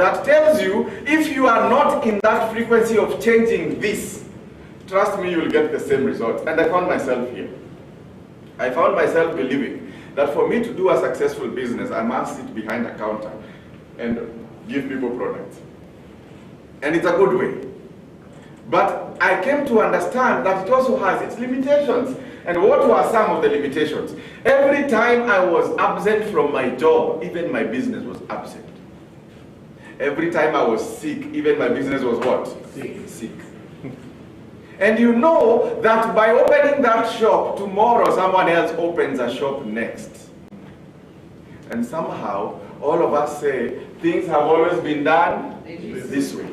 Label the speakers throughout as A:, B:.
A: that tells you if you are not in that frequency of changing this, trust me, you'll get the same result. And I found myself here. I found myself believing that for me to do a successful business, I must sit behind a counter and give people products. And it's a good way. But I came to understand that it also has its limitations. And what were some of the limitations? Every time I was absent from my job, even my business was absent. Every time I was sick, even my business was what? Sick. And you know that by opening that shop, tomorrow someone else opens a shop next. And somehow, all of us say, things have always been done this way.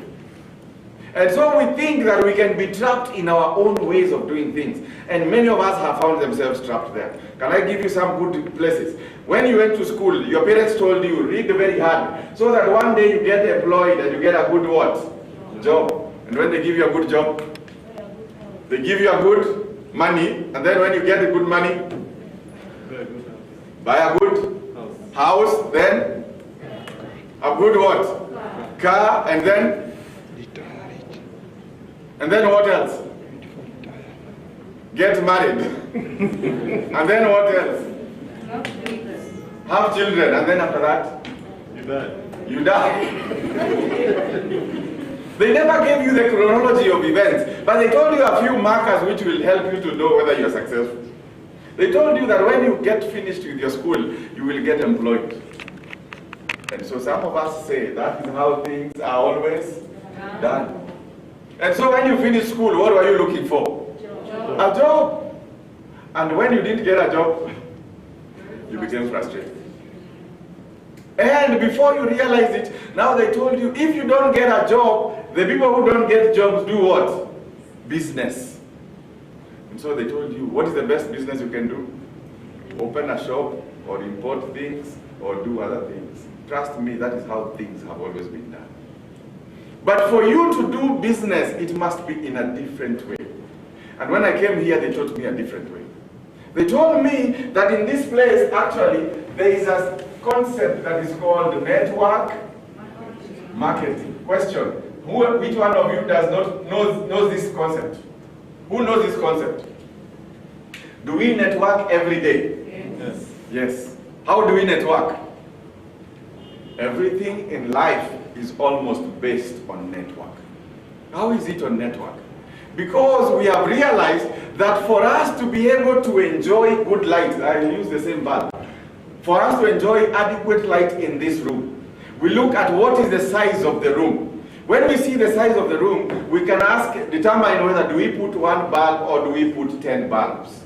A: And so we think that we can be trapped in our own ways of doing things. And many of us have found themselves trapped there. Can I give you some good places? When you went to school, your parents told you, read very hard, so that one day you get employed and you get a good what? Job. And when they give you a good job, they give you a good money, and then when you get the good money, buy a good house, then a good what? Car, and then what else? Get married. And then what else? Have children, and then after that? You die. They never gave you the chronology of events, but they told you a few markers which will help you to know whether you're successful. They told you that when you get finished with your school, you will get employed. And so some of us say that is how things are always done. And so when you finish school, what were you looking for? A job. And when you didn't get a job, you became frustrated. And before you realize it, now they told you, if you don't get a job, the people who don't get jobs do what? Business. And so they told you, what is the best business you can do? Open a shop, or import things, or do other things. Trust me, that is how things have always been done. But for you to do business, it must be in a different way. And when I came here, they taught me a different way. They told me that in this place, actually, there is a concept that is called network marketing. Question, which one of you does not knows this concept? Who knows this concept? Do we network every day? Yes. Yes. How do we network? Everything in life is almost based on network. How is it on network? Because we have realized that for us to be able to enjoy good light, I use the same bulb, for us to enjoy adequate light in this room, we look at what is the size of the room. When we see the size of the room, we can determine whether do we put one bulb or do we put 10 bulbs.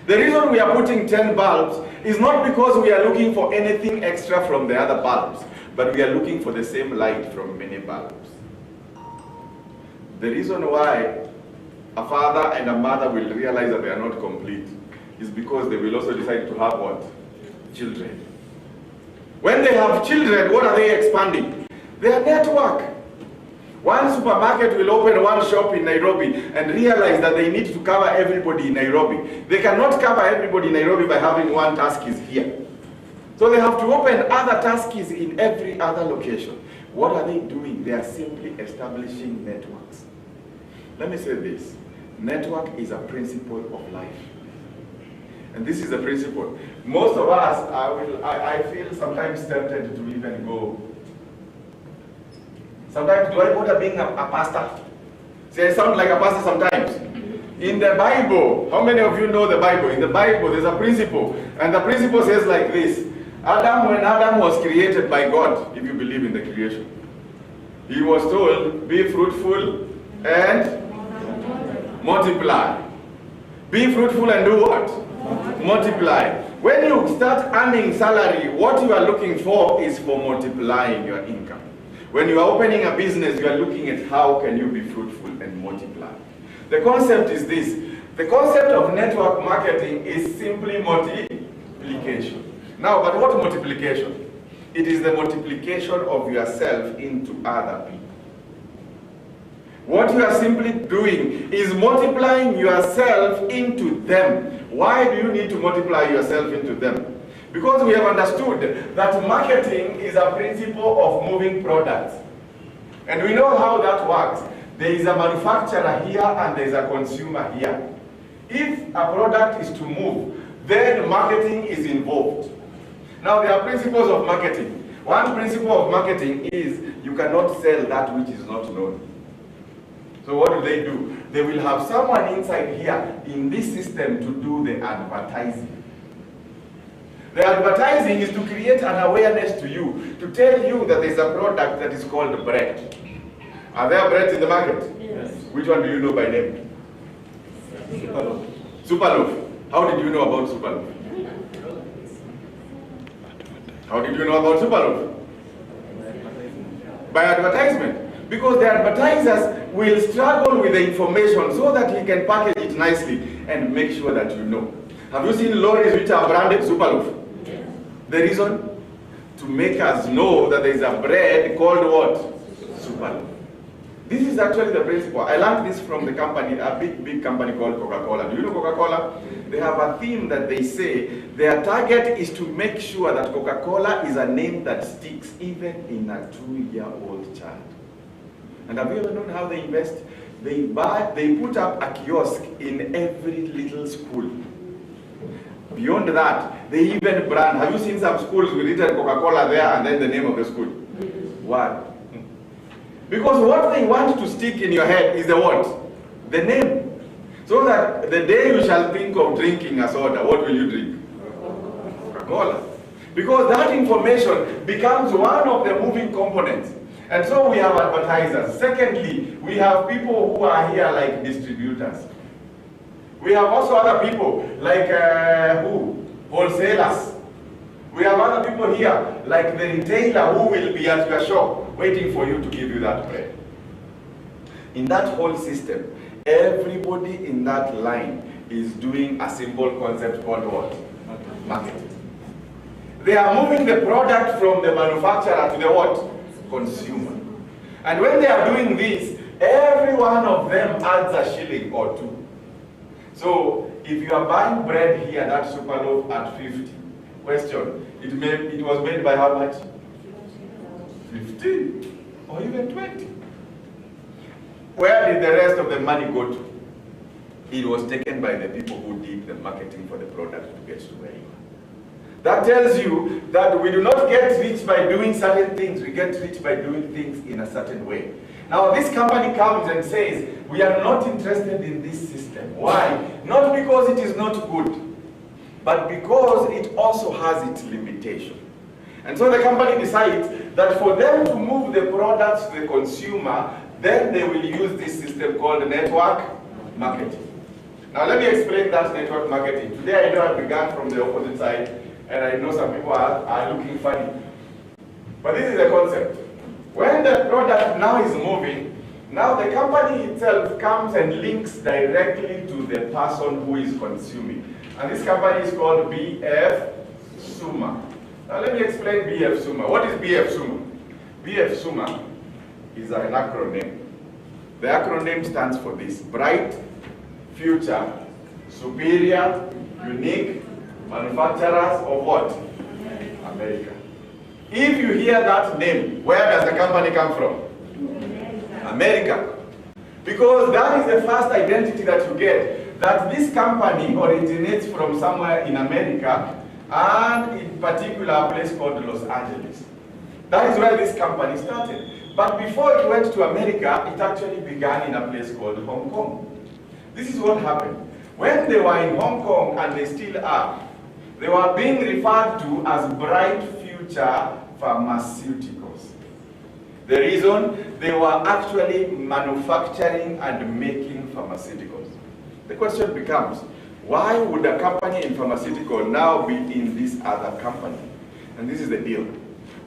A: The reason we are putting 10 bulbs is not because we are looking for anything extra from the other bulbs, but we are looking for the same light from many bulbs. The reason why a father and a mother will realize that they are not complete is because they will also decide to have what? Children. When they have children, what are they expanding? Their network. One supermarket will open one shop in Nairobi and realize that they need to cover everybody in Nairobi. They cannot cover everybody in Nairobi by having one Tuskys here. So they have to open other Tuskys in every other location. What are they doing? They are simply establishing networks. Let me say this. Network is a principle of life. And this is a principle. Most of us, I feel sometimes tempted to even go. Sometimes, do I bother being a pastor? See, I sound like a pastor sometimes. In the Bible, how many of you know the Bible? In the Bible, there's a principle. And the principle says like this. When Adam was created by God, if you believe in the creation, he was told, be fruitful and multiply. Be fruitful and do what? Multiply. When you start earning salary, what you are looking for is for multiplying your income. When you are opening a business, you are looking at how can you be fruitful and multiply. The concept is this. The concept of network marketing is simply multiplication. Now, but what multiplication? It is the multiplication of yourself into other people. What you are simply doing is multiplying yourself into them. Why do you need to multiply yourself into them? Because we have understood that marketing is a principle of moving products. And we know how that works. There is a manufacturer here and there is a consumer here. If a product is to move, then marketing is involved. Now there are principles of marketing. One principle of marketing is you cannot sell that which is not known. So what do? They will have someone inside here in this system to do the advertising. The advertising is to create an awareness to you, to tell you that there is a product that is called bread. Are there breads in the market?
B: Yes.
A: Which one do you know by name?
B: Superloaf.
A: Superloaf. How did you know about Superloaf? How did you know about Superloaf? By advertisement. Because the advertisers will struggle with the information so that he can package it nicely and make sure that you know. Have you seen lorries which are branded Superloaf?
B: Yes.
A: The reason? To make us know that there is a bread called what? Superloaf. This is actually the principle. I learned this from the company, a big company called Coca-Cola. Do you know Coca-Cola? They have a theme that they say their target is to make sure that Coca-Cola is a name that sticks even in a 2-year-old child. And have you ever known how they invest? They put up a kiosk in every little school. Beyond that, they even brand. Have you seen some schools with written Coca-Cola there and then the name of the school? Why? Because what they want to stick in your head is the what? The name. So that the day you shall think of drinking a soda, what will you drink? Coca-Cola. Because that information becomes one of the moving components. And so we have advertisers. Secondly, we have people who are here like distributors. We have also other people like who? Wholesalers. We have other people here like the retailer who will be at your shop waiting for you to give you that bread. In that whole system, everybody in that line is doing a simple concept called what? Marketing. They are moving the product from the manufacturer to the what? Consumer. And when they are doing this, every one of them adds a shilling or two. So if you are buying bread here, that Superloaf at 50, question, it was made by how much? 15 or even 20. Where did the rest of the money go to? It was taken by the people who did the marketing for the product to get to where you are. That tells you that we do not get rich by doing certain things, we get rich by doing things in a certain way. Now this company comes and says, we are not interested in this system. Why? Not because it is not good, but because it also has its limitation. And so the company decides that for them to move the products to the consumer, then they will use this system called network marketing. Now let me explain that network marketing. Today I know I began from the opposite side, and I know some people are looking funny. But this is the concept. When the product now is moving, now the company itself comes and links directly to the person who is consuming. And this company is called BF Suma. Now let me explain BF Suma. What is BF Suma? BF Suma is an acronym. The acronym stands for this: Bright, Future, Superior, Unique, Manufacturers of what? America. If you hear that name, where does the company come from? America. Because that is the first identity that you get, that this company originates from somewhere in America, and in particular a place called Los Angeles. That is where this company started. But before it went to America, it actually began in a place called Hong Kong. This is what happened. When they were in Hong Kong, and they still are, they were being referred to as Bright Future Pharmaceuticals. The reason, they were actually manufacturing and making pharmaceuticals. The question becomes, why would a company in pharmaceutical now be in this other company? And this is the deal.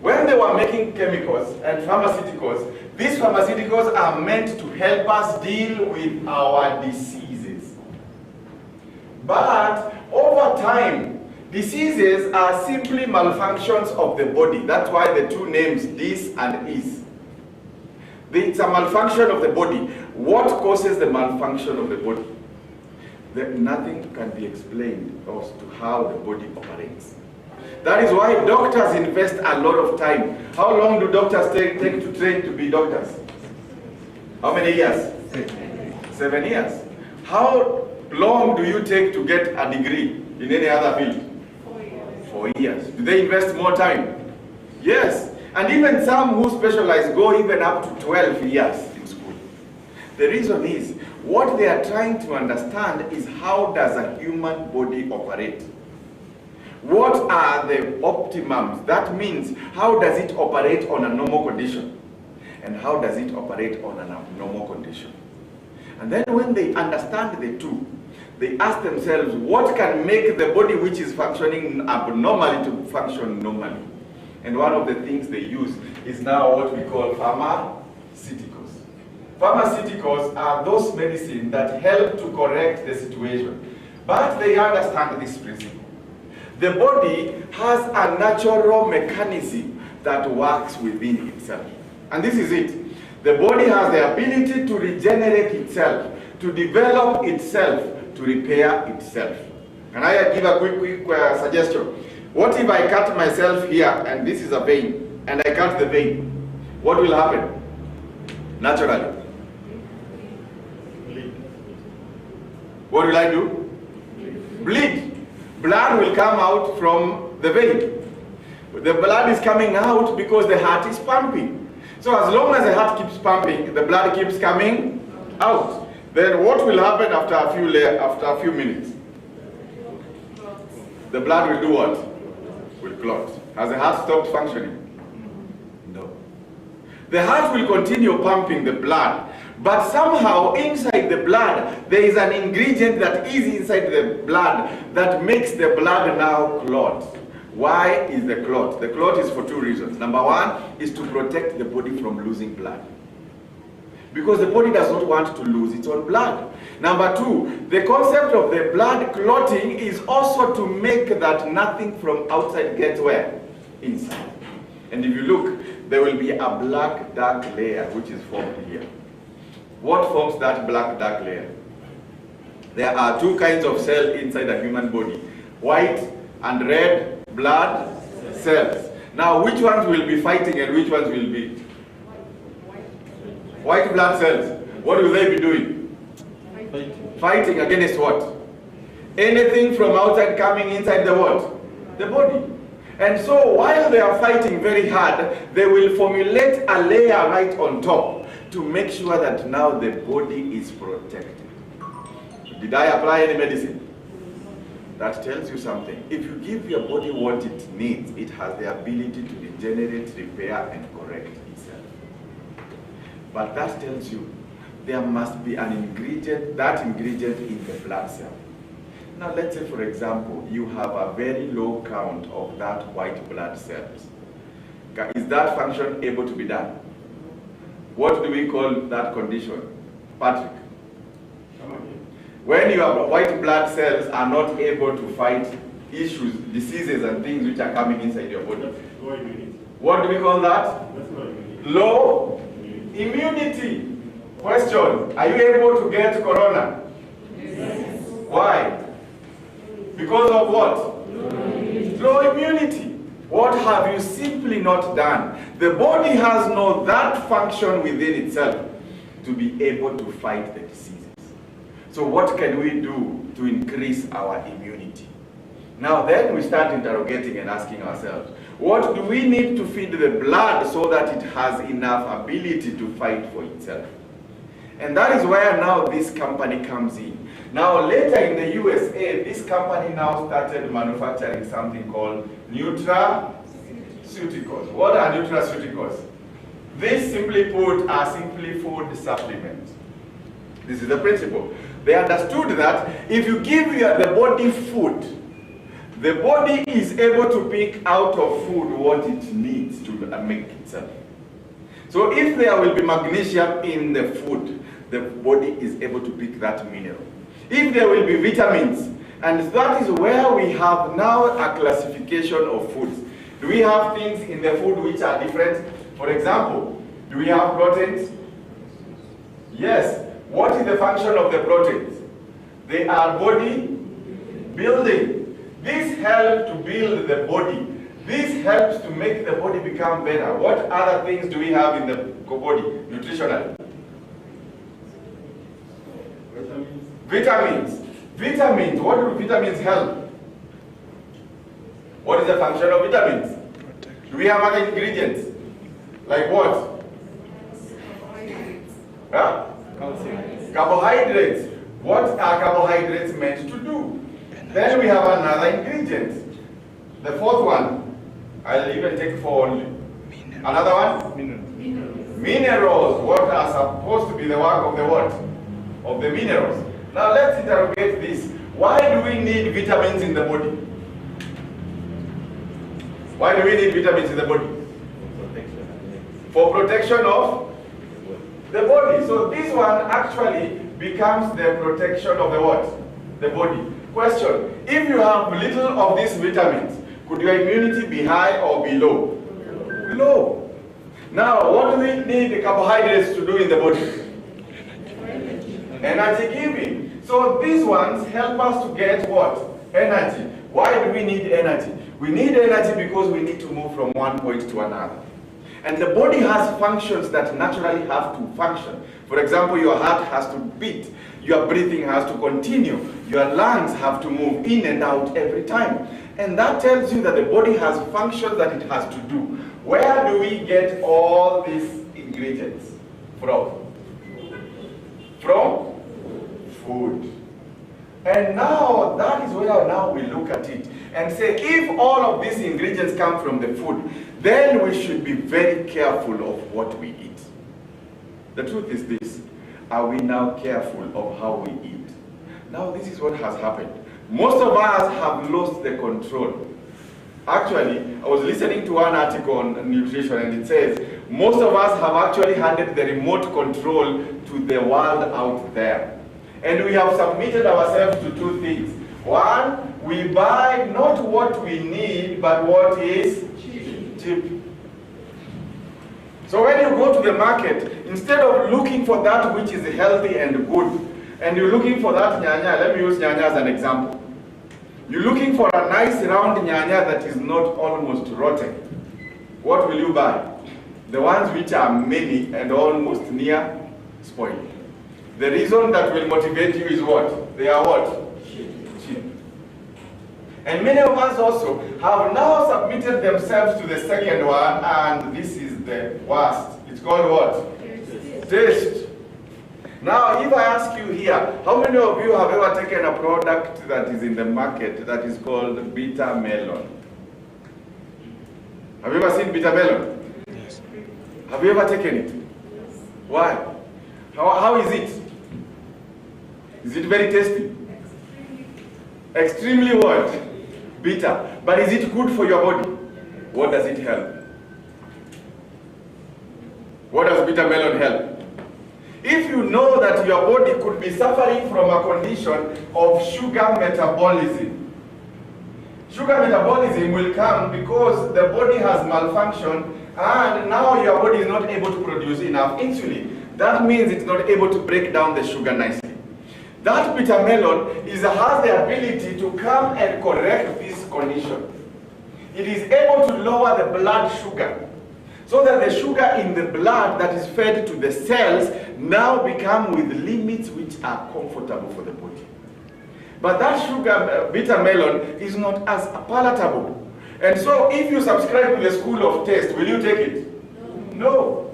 A: When they were making chemicals and pharmaceuticals, these pharmaceuticals are meant to help us deal with our diseases. But over time, diseases are simply malfunctions of the body. That's why the two names, this and is. It's a malfunction of the body. What causes the malfunction of the body? That nothing can be explained as to how the body operates. That is why doctors invest a lot of time. How long do doctors take to train to be doctors? How many years? 7 years. How long do you take to get a degree in any other field? 4 years. Do they invest more time? Yes. And even some who specialize go even up to 12 years in school. The reason is, what they are trying to understand is how does a human body operate? What are the optimums? That means, how does it operate on a normal condition? And how does it operate on an abnormal condition? And then when they understand the two, they ask themselves, what can make the body which is functioning abnormally to function normally? And one of the things they use is now what we call pharmaceuticals. Pharmaceuticals are those medicines that help to correct the situation. But they understand this principle. The body has a natural mechanism that works within itself. And this is it. The body has the ability to regenerate itself, to develop itself, to repair itself. Can I give a quick suggestion? What if I cut myself here, and this is a vein, and I cut the vein? What will happen? Naturally. What will I do? Bleed. Blood will come out from the vein. The blood is coming out because the heart is pumping. So as long as the heart keeps pumping, the blood keeps coming out. Then what will happen after a few minutes? The blood will do what? Will clot. Has the heart stopped functioning? No. The heart will continue pumping the blood, but somehow inside the blood there is an ingredient that is inside the blood that makes the blood now clot. Why is the clot? The clot is for two reasons. Number one is to protect the body from losing blood, because the body does not want to lose its own blood. Number two, the concept of the blood clotting is also to make that nothing from outside gets where? Inside. And if you look, there will be a black dark layer which is formed here. What forms that black dark layer? There are two kinds of cells inside a human body: white and red blood cells. Now, which ones will be fighting and which ones will be? White blood cells. What will they be doing? Fighting against what? Anything from outside coming inside the what? The body. And so while they are fighting very hard, they will formulate a layer right on top to make sure that now the body is protected. Did I apply any medicine? That tells you something. If you give your body what it needs, it has the ability to regenerate, repair, and correct itself. But that tells you there must be an ingredient, that ingredient in the blood cell. Now let's say, for example, you have a very low count of that white blood cells. Is that function able to be done? What do we call that condition? Patrick? When your white blood cells are not able to fight issues, diseases and things which are coming inside your body. What do we call that? Low immunity. Question, are you able to get corona?
B: Yes.
A: Why? Because of what? Low immunity. What have you simply not done? The body has no that function within itself to be able to fight the diseases. So what can we do to increase our immunity? Now then we start interrogating and asking ourselves, what do we need to feed the blood so that it has enough ability to fight for itself? And that is where now this company comes in. Now later in the USA, this company now started manufacturing something called nutraceuticals. What are nutraceuticals? These simply put are simply food supplements. This is the principle. They understood that if you give the body food, the body is able to pick out of food what it needs to make itself. So if there will be magnesium in the food, the body is able to pick that mineral. If there will be vitamins, and that is where we have now a classification of foods. Do we have things in the food which are different? For example, do we have proteins? Yes. What is the function of the proteins? They are body building. This helps to build the body. This helps to make the body become better. What other things do we have in the body nutritionally? Vitamins. Vitamins. What do vitamins help? What is the function of vitamins? Do we have other ingredients? Like what? Huh? Carbohydrates. What are carbohydrates meant to do? Then we have another ingredient. The fourth one. I'll even take four only. Another one? Minerals. What are supposed to be the work of the what? Of the minerals. Now let's interrogate this. Why do we need vitamins in the body? Why do we need vitamins in the body? For protection of the body. So this one actually becomes the protection of the what? The body. Question. If you have little of these vitamins, could your immunity be high or be low? Low. Now, what do we need the carbohydrates to do in the body? Energy giving. So these ones help us to get what? Energy. Why do we need energy? We need energy because we need to move from one point to another. And the body has functions that naturally have to function. For example, your heart has to beat. Your breathing has to continue. Your lungs have to move in and out every time. And that tells you that the body has functions that it has to do. Where do we get all these ingredients from? From food. And now, that is where now we look at it and say, if all of these ingredients come from the food, then we should be very careful of what we eat. The truth is this, are we now careful of how we eat? Now this is what has happened. Most of us have lost the control. Actually, I was listening to one article on nutrition and it says, most of us have actually handed the remote control to the world out there. And we have submitted ourselves to two things. One, we buy not what we need, but what is cheap. So when you go to the market, instead of looking for that which is healthy and good, and you're looking for that nyanya, let me use nyanya as an example. You're looking for a nice round nyanya that is not almost rotten. What will you buy? The ones which are many and almost near spoiled. The reason that will motivate you is what? They are what? Cheap. And many of us also have now submitted themselves to the second one, and this is the worst. It's called what? Taste. Now, if I ask you here, how many of you have ever taken a product that is in the market that is called bitter melon? Have you ever seen bitter melon? Yes. Have you ever taken it? Why? How is it? Is it very tasty? Extremely what? Bitter. But is it good for your body? What does it help? What does bitter melon help? If you know that your body could be suffering from a condition of sugar metabolism, sugar metabolism will come because the body has malfunctioned and now your body is not able to produce enough insulin. That means it's not able to break down the sugar nicely. That bitter melon has the ability to come and correct this condition. It is able to lower the blood sugar so that the sugar in the blood that is fed to the cells now become with limits which are comfortable for the body. But that sugar, bitter melon, is not as palatable. And so if you subscribe to the school of taste, will you take it? No.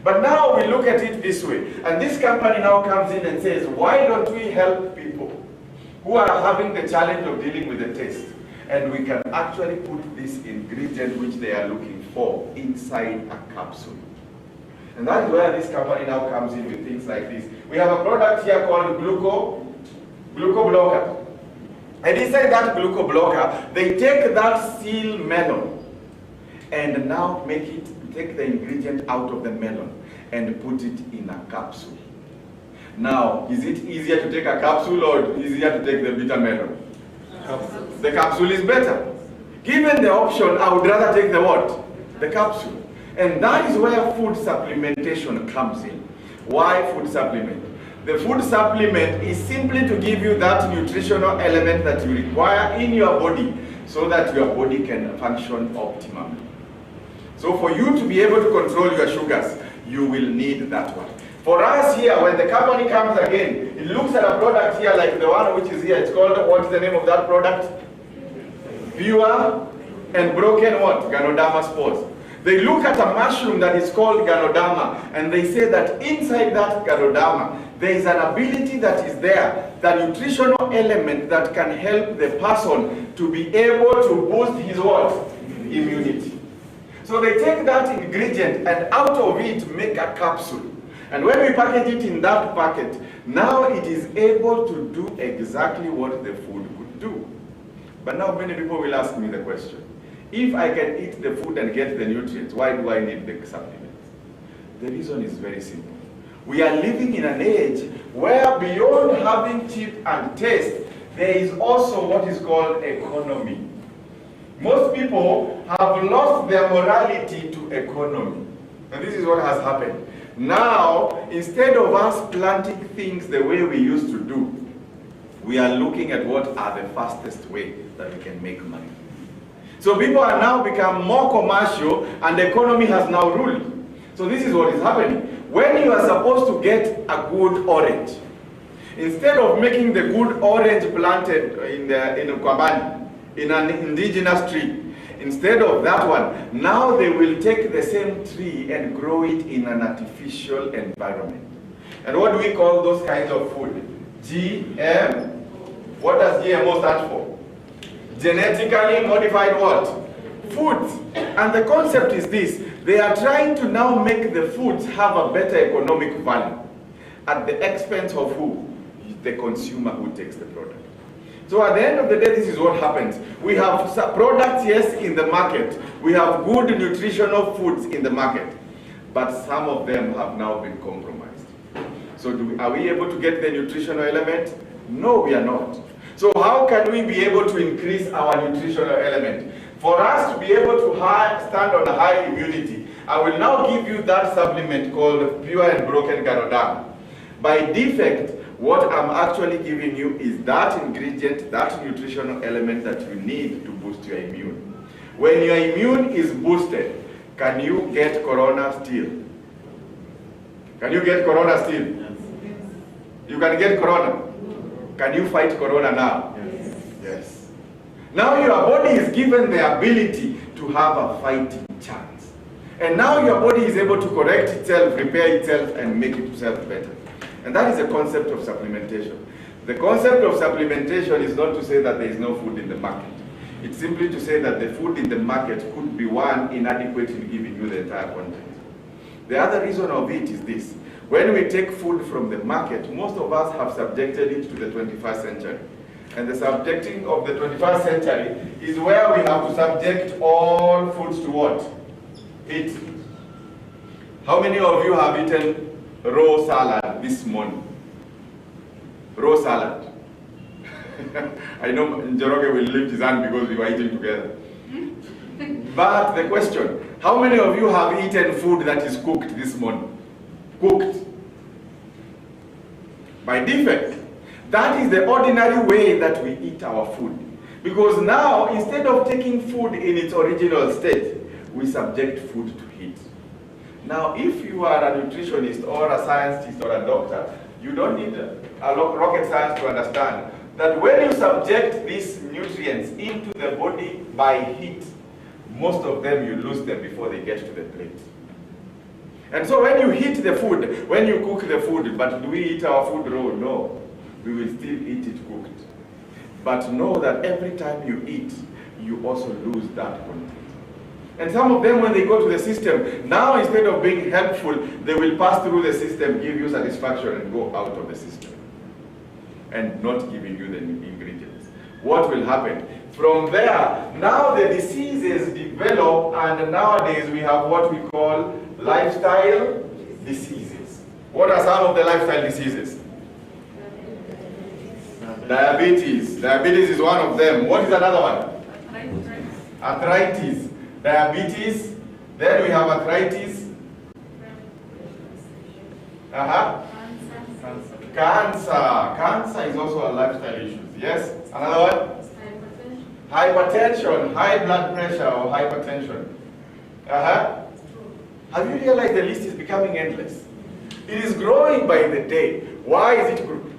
A: But now we look at it this way, and this company now comes in and says, why don't we help people who are having the challenge of dealing with the taste? And we can actually put this ingredient which they are looking for inside a capsule. And that is where this company now comes in with things like this. We have a product here called Glucoblocker. And inside that Glucoblocker, they take that seal melon and now take the ingredient out of the melon and put it in a capsule. Now, is it easier to take a capsule or easier to take the bitter melon? Capsule. The capsule is better. Given the option, I would rather take the what? The capsule. And that is where food supplementation comes in. Why food supplement? The food supplement is simply to give you that nutritional element that you require in your body so that your body can function optimally. So for you to be able to control your sugars, you will need that one. For us here, when the company comes again, it looks at a product here like the one which is here. It's called, what is the name of that product? Pure and broken what? Ganoderma spores. They look at a mushroom that is called Ganoderma, and they say that inside that Ganoderma, there is an ability that is there, the nutritional element that can help the person to be able to boost his what? Immunity. So they take that ingredient and out of it make a capsule. And when we package it in that packet, now it is able to do exactly what the food could do. But now many people will ask me the question, if I can eat the food and get the nutrients, why do I need the supplements? The reason is very simple. We are living in an age where beyond having cheap and taste, there is also what is called economy. Most people have lost their morality to economy. And this is what has happened. Now, instead of us planting things the way we used to do, we are looking at what are the fastest way that we can make money. So people are now become more commercial and the economy has now ruled. So this is what is happening. When you are supposed to get a good orange, instead of making the good orange planted in Kwambani, in an indigenous tree, instead of that one, now they will take the same tree and grow it in an artificial environment. And what do we call those kinds of food? GM. What does GMO stand for? Genetically modified what? Foods. And the concept is this. They are trying to now make the foods have a better economic value at the expense of who? The consumer who takes the product. So at the end of the day, this is what happens. We have products, yes, in the market. We have good nutritional foods in the market. But some of them have now been compromised. So are we able to get the nutritional element? No, we are not. So how can we be able to increase our nutritional element? For us to be able to stand on a high immunity, I will now give you that supplement called Pure and Broken Ganoderma. By defect, what I'm actually giving you is that ingredient, that nutritional element that you need to boost your immune. When your immune is boosted, can you get corona still? Can you get corona still? Yes. You can get corona. Can you fight corona now? Yes. Yes. Now your body is given the ability to have a fighting chance. And now your body is able to correct itself, repair itself, and make itself better. And that is the concept of supplementation. The concept of supplementation is not to say that there is no food in the market. It's simply to say that the food in the market could be one inadequate in giving you the entire content. The other reason of it is this. When we take food from the market, most of us have subjected it to the 21st century. And the subjecting of the 21st century is where we have to subject all foods to what? Heat. How many of you have eaten raw salad this morning? Raw salad. I know Njoroge will lift his hand because we were eating together. But the question, how many of you have eaten food that is cooked this morning? Cooked. By defect. That is the ordinary way that we eat our food. Because now, instead of taking food in its original state, we subject food to heat. Now, if you are a nutritionist or a scientist or a doctor, you don't need a rocket science to understand that when you subject these nutrients into the body by heat, most of them you lose them before they get to the plate. And so when you heat the food, when you cook the food, but do we eat our food raw? No. We will still eat it cooked. But know that every time you eat, you also lose that content. And some of them, when they go to the system, now instead of being helpful, they will pass through the system, give you satisfaction, and go out of the system. And not giving you the ingredients. What will happen? From there, now the diseases develop, and nowadays we have what we call lifestyle diseases. What are some of the lifestyle diseases? Diabetes. Diabetes is one of them. What is another one? Arthritis. Diabetes. Then we have arthritis. Cancer. Cancer is also a lifestyle issue. Yes? Another one? Hypertension. High blood pressure or hypertension. Have you realized the list is becoming endless? It is growing by the day. Why is it growing?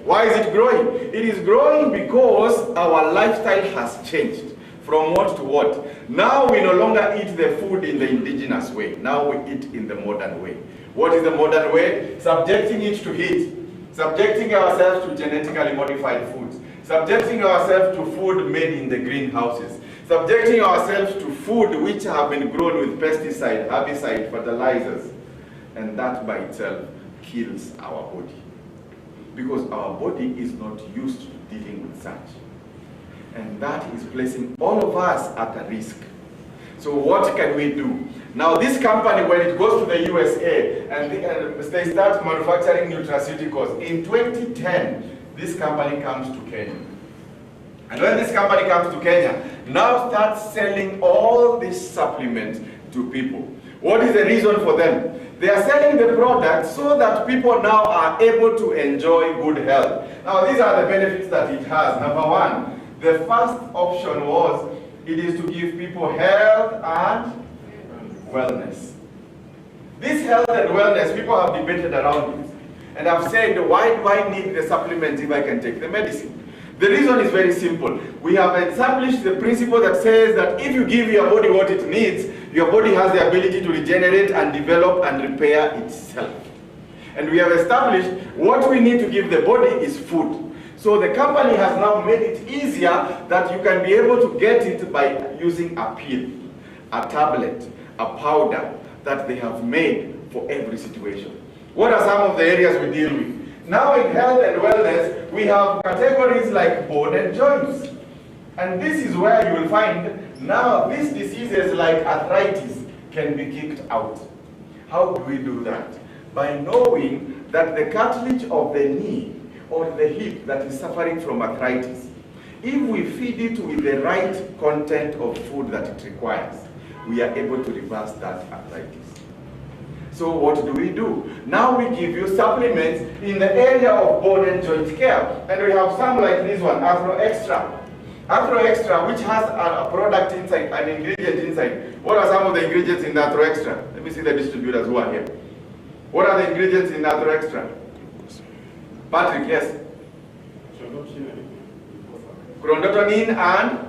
A: Why is it growing? It is growing because our lifestyle has changed. From what to what? Now we no longer eat the food in the indigenous way. Now we eat in the modern way. What is the modern way? Subjecting it to heat. Subjecting ourselves to genetically modified foods. Subjecting ourselves to food made in the greenhouses. Subjecting ourselves to food which have been grown with pesticide, herbicide, fertilizers. And that by itself kills our body. Because our body is not used to dealing with such. And that is placing all of us at a risk. So what can we do? Now this company, when it goes to the USA and they start manufacturing nutraceuticals, in 2010, this company comes to Kenya. And when this company comes to Kenya, now starts selling all these supplements to people. What is the reason for them? They are selling the product so that people now are able to enjoy good health. Now these are the benefits that it has. Number one, the first option was, it is to give people health and wellness. This health and wellness, people have debated around it. And I've said, why do I need the supplement if I can take the medicine? The reason is very simple. We have established the principle that says that if you give your body what it needs, your body has the ability to regenerate and develop and repair itself. And we have established what we need to give the body is food. So the company has now made it easier that you can be able to get it by using a pill, a tablet, a powder that they have made for every situation. What are some of the areas we deal with? Now in health and wellness, we have categories like bone and joints. And this is where you will find now these diseases like arthritis can be kicked out. How do we do that? By knowing that the cartilage of the knee or the hip that is suffering from arthritis, if we feed it with the right content of food that it requires, we are able to reverse that arthritis. So what do? Now we give you supplements in the area of bone and joint care. And we have some like this one, Arthro Extra. Arthro Extra, which has a product inside, an ingredient inside. What are some of the ingredients in the Arthro Extra? Let me see the distributors who are here. What are the ingredients in the Arthro Extra? Patrick, yes? Chondroitin and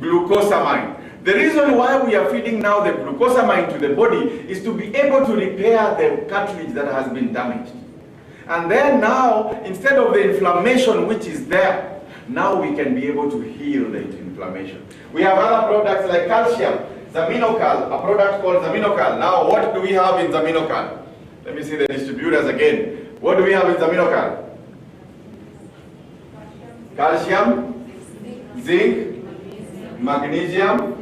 A: glucosamine. The reason why we are feeding now the glucosamine to the body is to be able to repair the cartilage that has been damaged. And then now, instead of the inflammation which is there, now we can be able to heal the inflammation. We have other products like calcium, Zaminocal, a product called Zaminocal. Now what do we have in Zaminocal? Let me see the distributors again. What do we have in Zaminocal? Calcium, zinc, magnesium,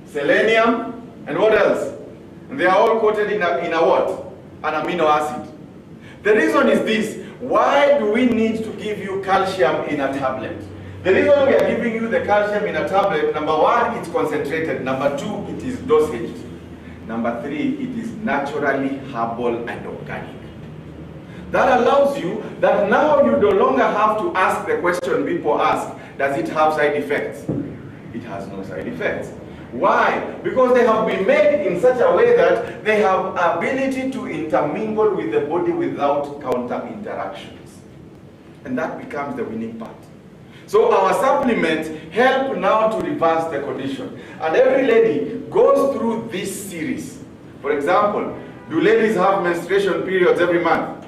A: selenium, and what else? And they are all coated in a what? An amino acid. The reason is this. Why do we need to give you calcium in a tablet? The reason we are giving you the calcium in a tablet, number one, it's concentrated. Number two, it is dosaged. Number three, it is naturally herbal and organic. That allows you that now you no longer have to ask the question people ask, does it have side effects? It has no side effects. Why? Because they have been made in such a way that they have ability to intermingle with the body without counter interactions. And that becomes the winning part. So our supplements help now to reverse the condition. And every lady goes through this series. For example, do ladies have menstruation periods every month?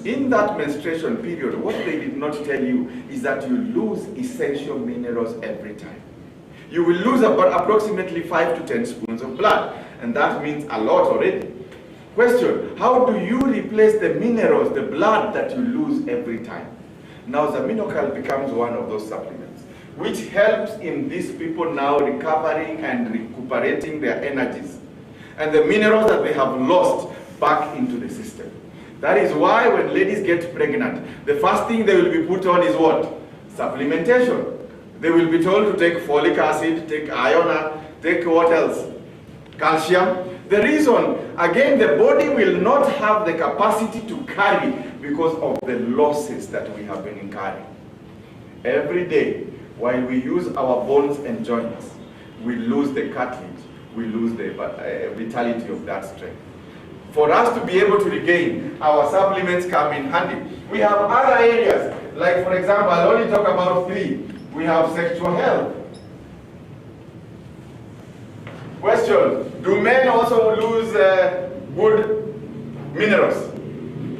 A: In that menstruation period, what they did not tell you is that you lose essential minerals every time. You will lose about approximately 5 to 10 spoons of blood, and that means a lot already. Question, how do you replace the minerals, the blood that you lose every time? Now Zaminocal becomes one of those supplements, which helps in these people now recovering and recuperating their energies and the minerals that they have lost back into the system. That is why when ladies get pregnant, the first thing they will be put on is what? Supplementation. They will be told to take folic acid, take iron, take what else? Calcium. The reason, again, the body will not have the capacity to carry because of the losses that we have been incurring. Every day, while we use our bones and joints, we lose the cartilage, we lose the vitality of that strength. For us to be able to regain, our supplements come in handy. We have other areas, like for example, I'll only talk about 3. We have sexual health. Question, do men also lose good minerals?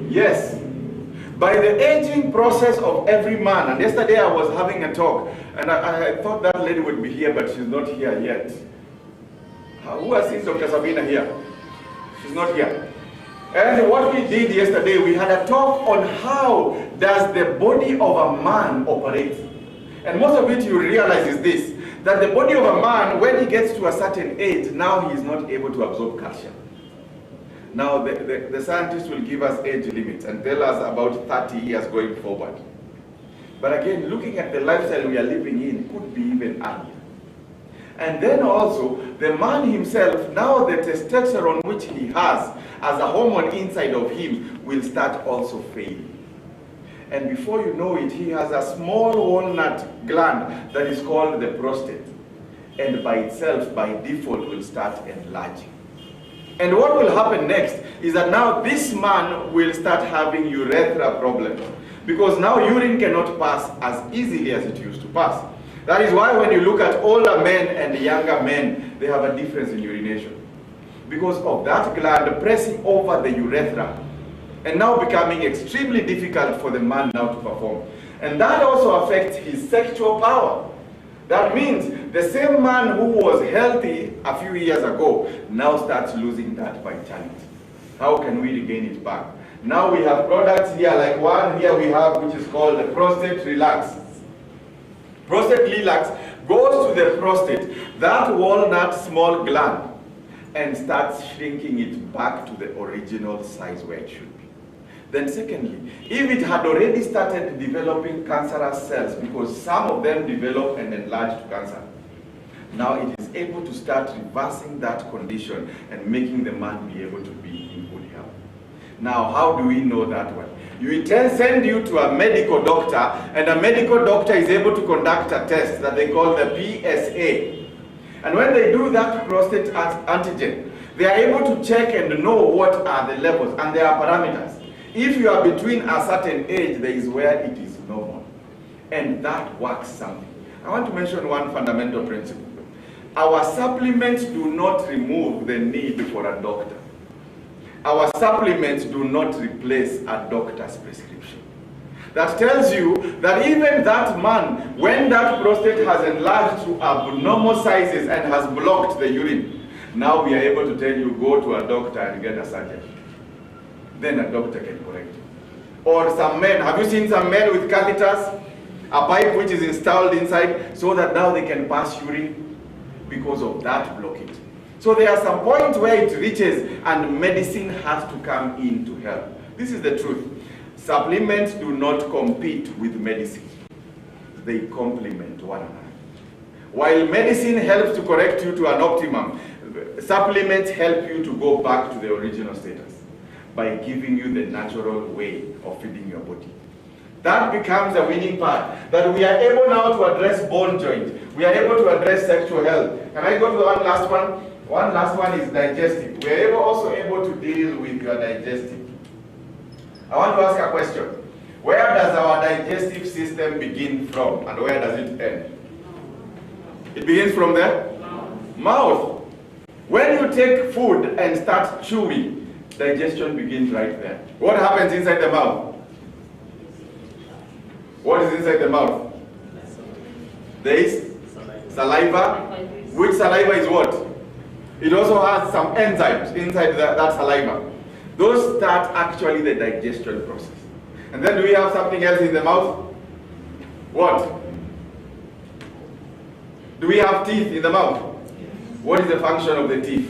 A: Yes. By the aging process of every man, and yesterday I was having a talk, and I thought that lady would be here, but she's not here yet. Who has seen Dr. Sabina here? She's not here. And what we did yesterday, we had a talk on how does the body of a man operate. And most of it you realize is this, that the body of a man, when he gets to a certain age, now he is not able to absorb calcium. Now the scientists will give us age limits and tell us about 30 years going forward. But again, looking at the lifestyle we are living in, could be even earlier. And then also, the man himself, now the testosterone which he has as a hormone inside of him will start also failing. And before you know it, he has a small walnut gland that is called the prostate. And by itself, by default, will start enlarging. And what will happen next is that now this man will start having urethra problems. Because now urine cannot pass as easily as it used to pass. That is why when you look at older men and younger men, they have a difference in urination. Because of that gland pressing over the urethra and now becoming extremely difficult for the man now to perform. And that also affects his sexual power. That means the same man who was healthy a few years ago now starts losing that vitality. How can we regain it back? Now we have products here, like one here we have which is called the Prostate Relax. Prostate Relax goes to the prostate, that walnut small gland, and starts shrinking it back to the original size where it should be. Then secondly, if it had already started developing cancerous cells, because some of them develop and enlarge to cancer, now it is able to start reversing that condition and making the man be able to be in good health. Now, how do we know that one? You send you to a medical doctor, and a medical doctor is able to conduct a test that they call the PSA. And when they do that prostate antigen, they are able to check and know what are the levels, and there are parameters. If you are between a certain age, there is where it is normal. And that works something. I want to mention one fundamental principle. Our supplements do not remove the need for a doctor. Our supplements do not replace a doctor's prescription. That tells you that even that man, when that prostate has enlarged to abnormal sizes and has blocked the urine, now we are able to tell you, go to a doctor and get a surgery. Then a doctor can correct you. Or some men, have you seen some men with catheters? A pipe which is installed inside so that now they can pass urine because of that blockage. So there are some points where it reaches and medicine has to come in to help. This is the truth. Supplements do not compete with medicine. They complement one another. While medicine helps to correct you to an optimum, supplements help you to go back to the original status by giving you the natural way of feeding your body. That becomes a winning part, that we are able now to address bone joint. We are able to address sexual health. Can I go to the one last one? One last one is digestive. We are also able to deal with your digestive. I want to ask a question. Where does our digestive system begin from and where does it end? It begins from the mouth. When you take food and start chewing, digestion begins right there. What happens inside the mouth? What is inside the mouth? There is saliva. Which saliva is what? It also has some enzymes inside that saliva. Those start actually the digestion process. And then do we have something else in the mouth? What? Do we have teeth in the mouth? What is the function of the teeth?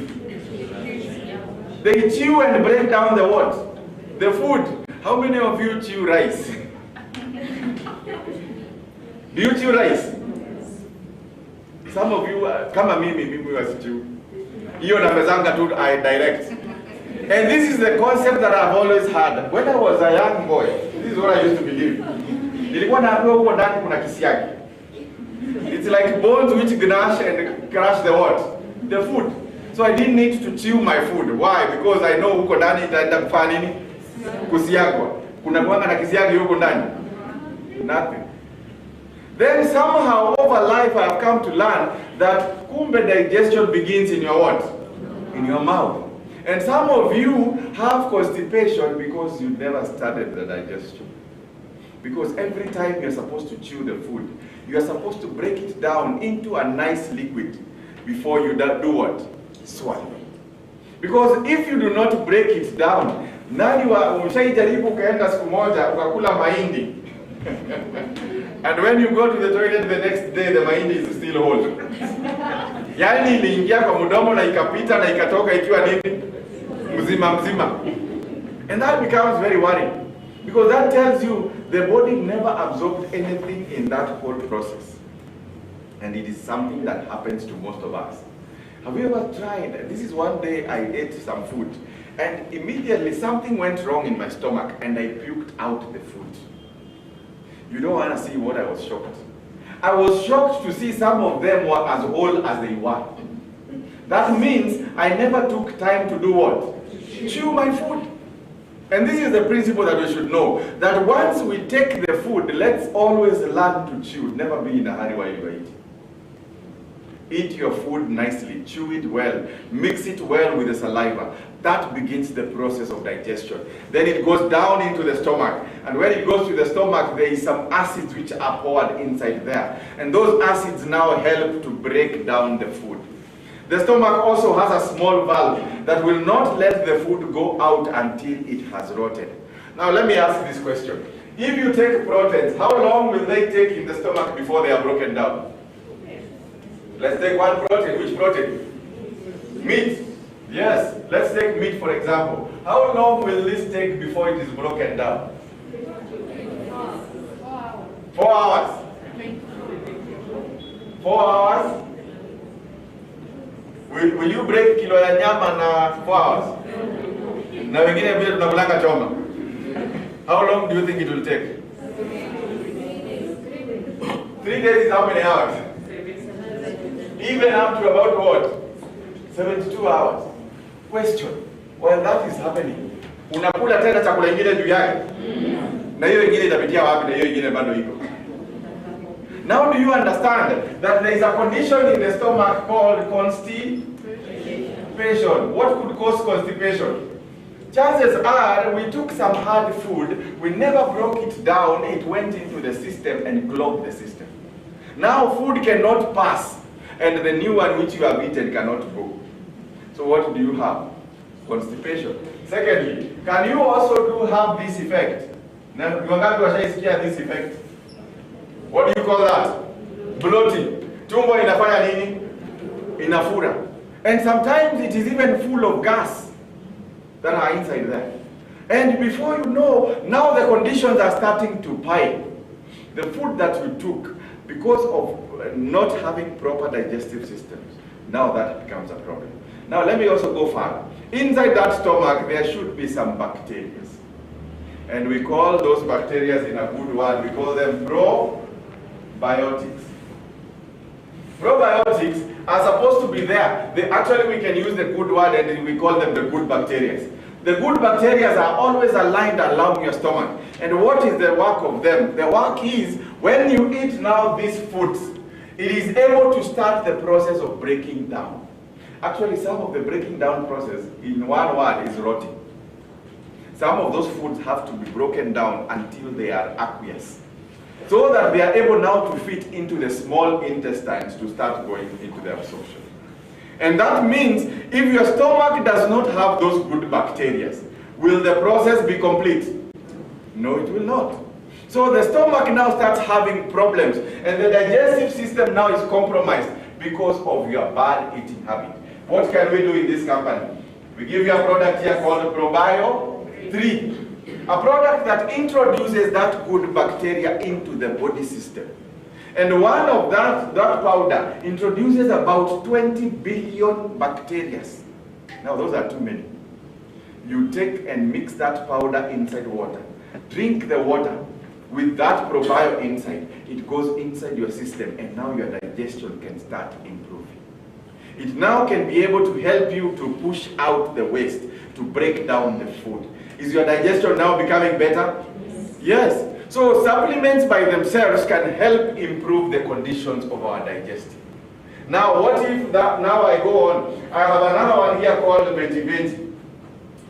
A: They chew and break down the what? The food. How many of you chew rice? Do you chew rice? Some of you, kama mimi was chew. Hiyo namezanga tu I direct. And this is the concept that I've always had. When I was a young boy, this is what I used to believe. Nilikuwa naambiwa huko ndani kuna kisiagi. It's like bones which gnash and crush the what? The food. So I didn't need to chew my food. Why? Because I know huko ndani itaenda kufanya nini? Kusiagwa. Kuna kuanga na kisiagi huko ndani? Nothing. Then somehow over life I have come to learn that kumbe digestion begins in your what? In your mouth. And some of you have constipation because you never started the digestion. Because every time you're supposed to chew the food, you are supposed to break it down into a nice liquid before you do what? Swallow. Because if you do not break it down, nani ushaijaribu ukaenda siku moja ukakula mahindi. And when you go to the toilet the next day, the mahindi is still whole. Yani iliingia kwa mdomo na ikapita na ikatoka ikiwa nini? Mzima mzima. And that becomes very worrying. Because that tells you the body never absorbed anything in that whole process. And it is something that happens to most of us. Have you ever tried? This is one day I ate some food and immediately something went wrong in my stomach and I puked out the food. You don't want to see what I was shocked. I was shocked to see some of them were as whole as they were. That means I never took time to do what? Chew my food. And this is the principle that we should know. That once we take the food, let's always learn to chew. Never be in a hurry while you are eating. Eat your food nicely, chew it well, mix it well with the saliva. That begins the process of digestion. Then it goes down into the stomach. And when it goes to the stomach, there is some acids which are poured inside there. And those acids now help to break down the food. The stomach also has a small valve that will not let the food go out until it has rotted. Now let me ask this question. If you take proteins, how long will they take in the stomach before they are broken down? Let's take one protein. Which protein? Meat. Yes. Let's take meat for example. How long will this take before it is broken down? 4 hours. 4 hours? Will you break kilo ya nyama na 4 hours? Na wengine vile tunakulanga choma. How long do you think it will take? 3 days is how many hours? Even up to about what? 72 hours. Question. While that is happening, unakula tena chakula ingine juu yake? Na hiyo ingine itapitia wapi na hiyo ingine bado iko? Now do you understand that there is a condition in the stomach called constipation? What could cause constipation? Chances are we took some hard food, we never broke it down, it went into the system and clogged the system. Now food cannot pass. And the new one which you have eaten cannot go. So what do you have? Constipation. Secondly, can you also have this effect? Now, this effect. What do you call that? Bloating. Tumbo inafanya nini? Inafura. And sometimes it is even full of gas that are inside there. And before you know, now the conditions are starting to pile. The food that you took, because of not having proper digestive systems, now that becomes a problem. Now let me also go further. Inside that stomach, there should be some bacteria. And we call those bacteria in a good word, we call them probiotics. Probiotics are supposed to be there. Actually, we can use the good word and we call them the good bacteria. The good bacteria are always aligned along your stomach. And what is the work of them? The work is, when you eat now these foods, it is able to start the process of breaking down. Actually, some of the breaking down process, in one word, is rotting. Some of those foods have to be broken down until they are aqueous, so that they are able now to fit into the small intestines to start going into the absorption. And that means if your stomach does not have those good bacteria, will the process be complete? No, it will not. So the stomach now starts having problems, and the digestive system now is compromised because of your bad eating habit. What can we do in this company? We give you a product here called Probio 3. A product that introduces that good bacteria into the body system. And one of that powder introduces about 20 billion bacteria. Now those are too many. You take and mix that powder inside water. Drink the water with that probio inside. It goes inside your system and now your digestion can start improving. It now can be able to help you to push out the waste, to break down the food. Is your digestion now becoming better? Yes. So supplements by themselves can help improve the conditions of our digestion. Now what if that, now I go on, I have another one here called veggie veggie.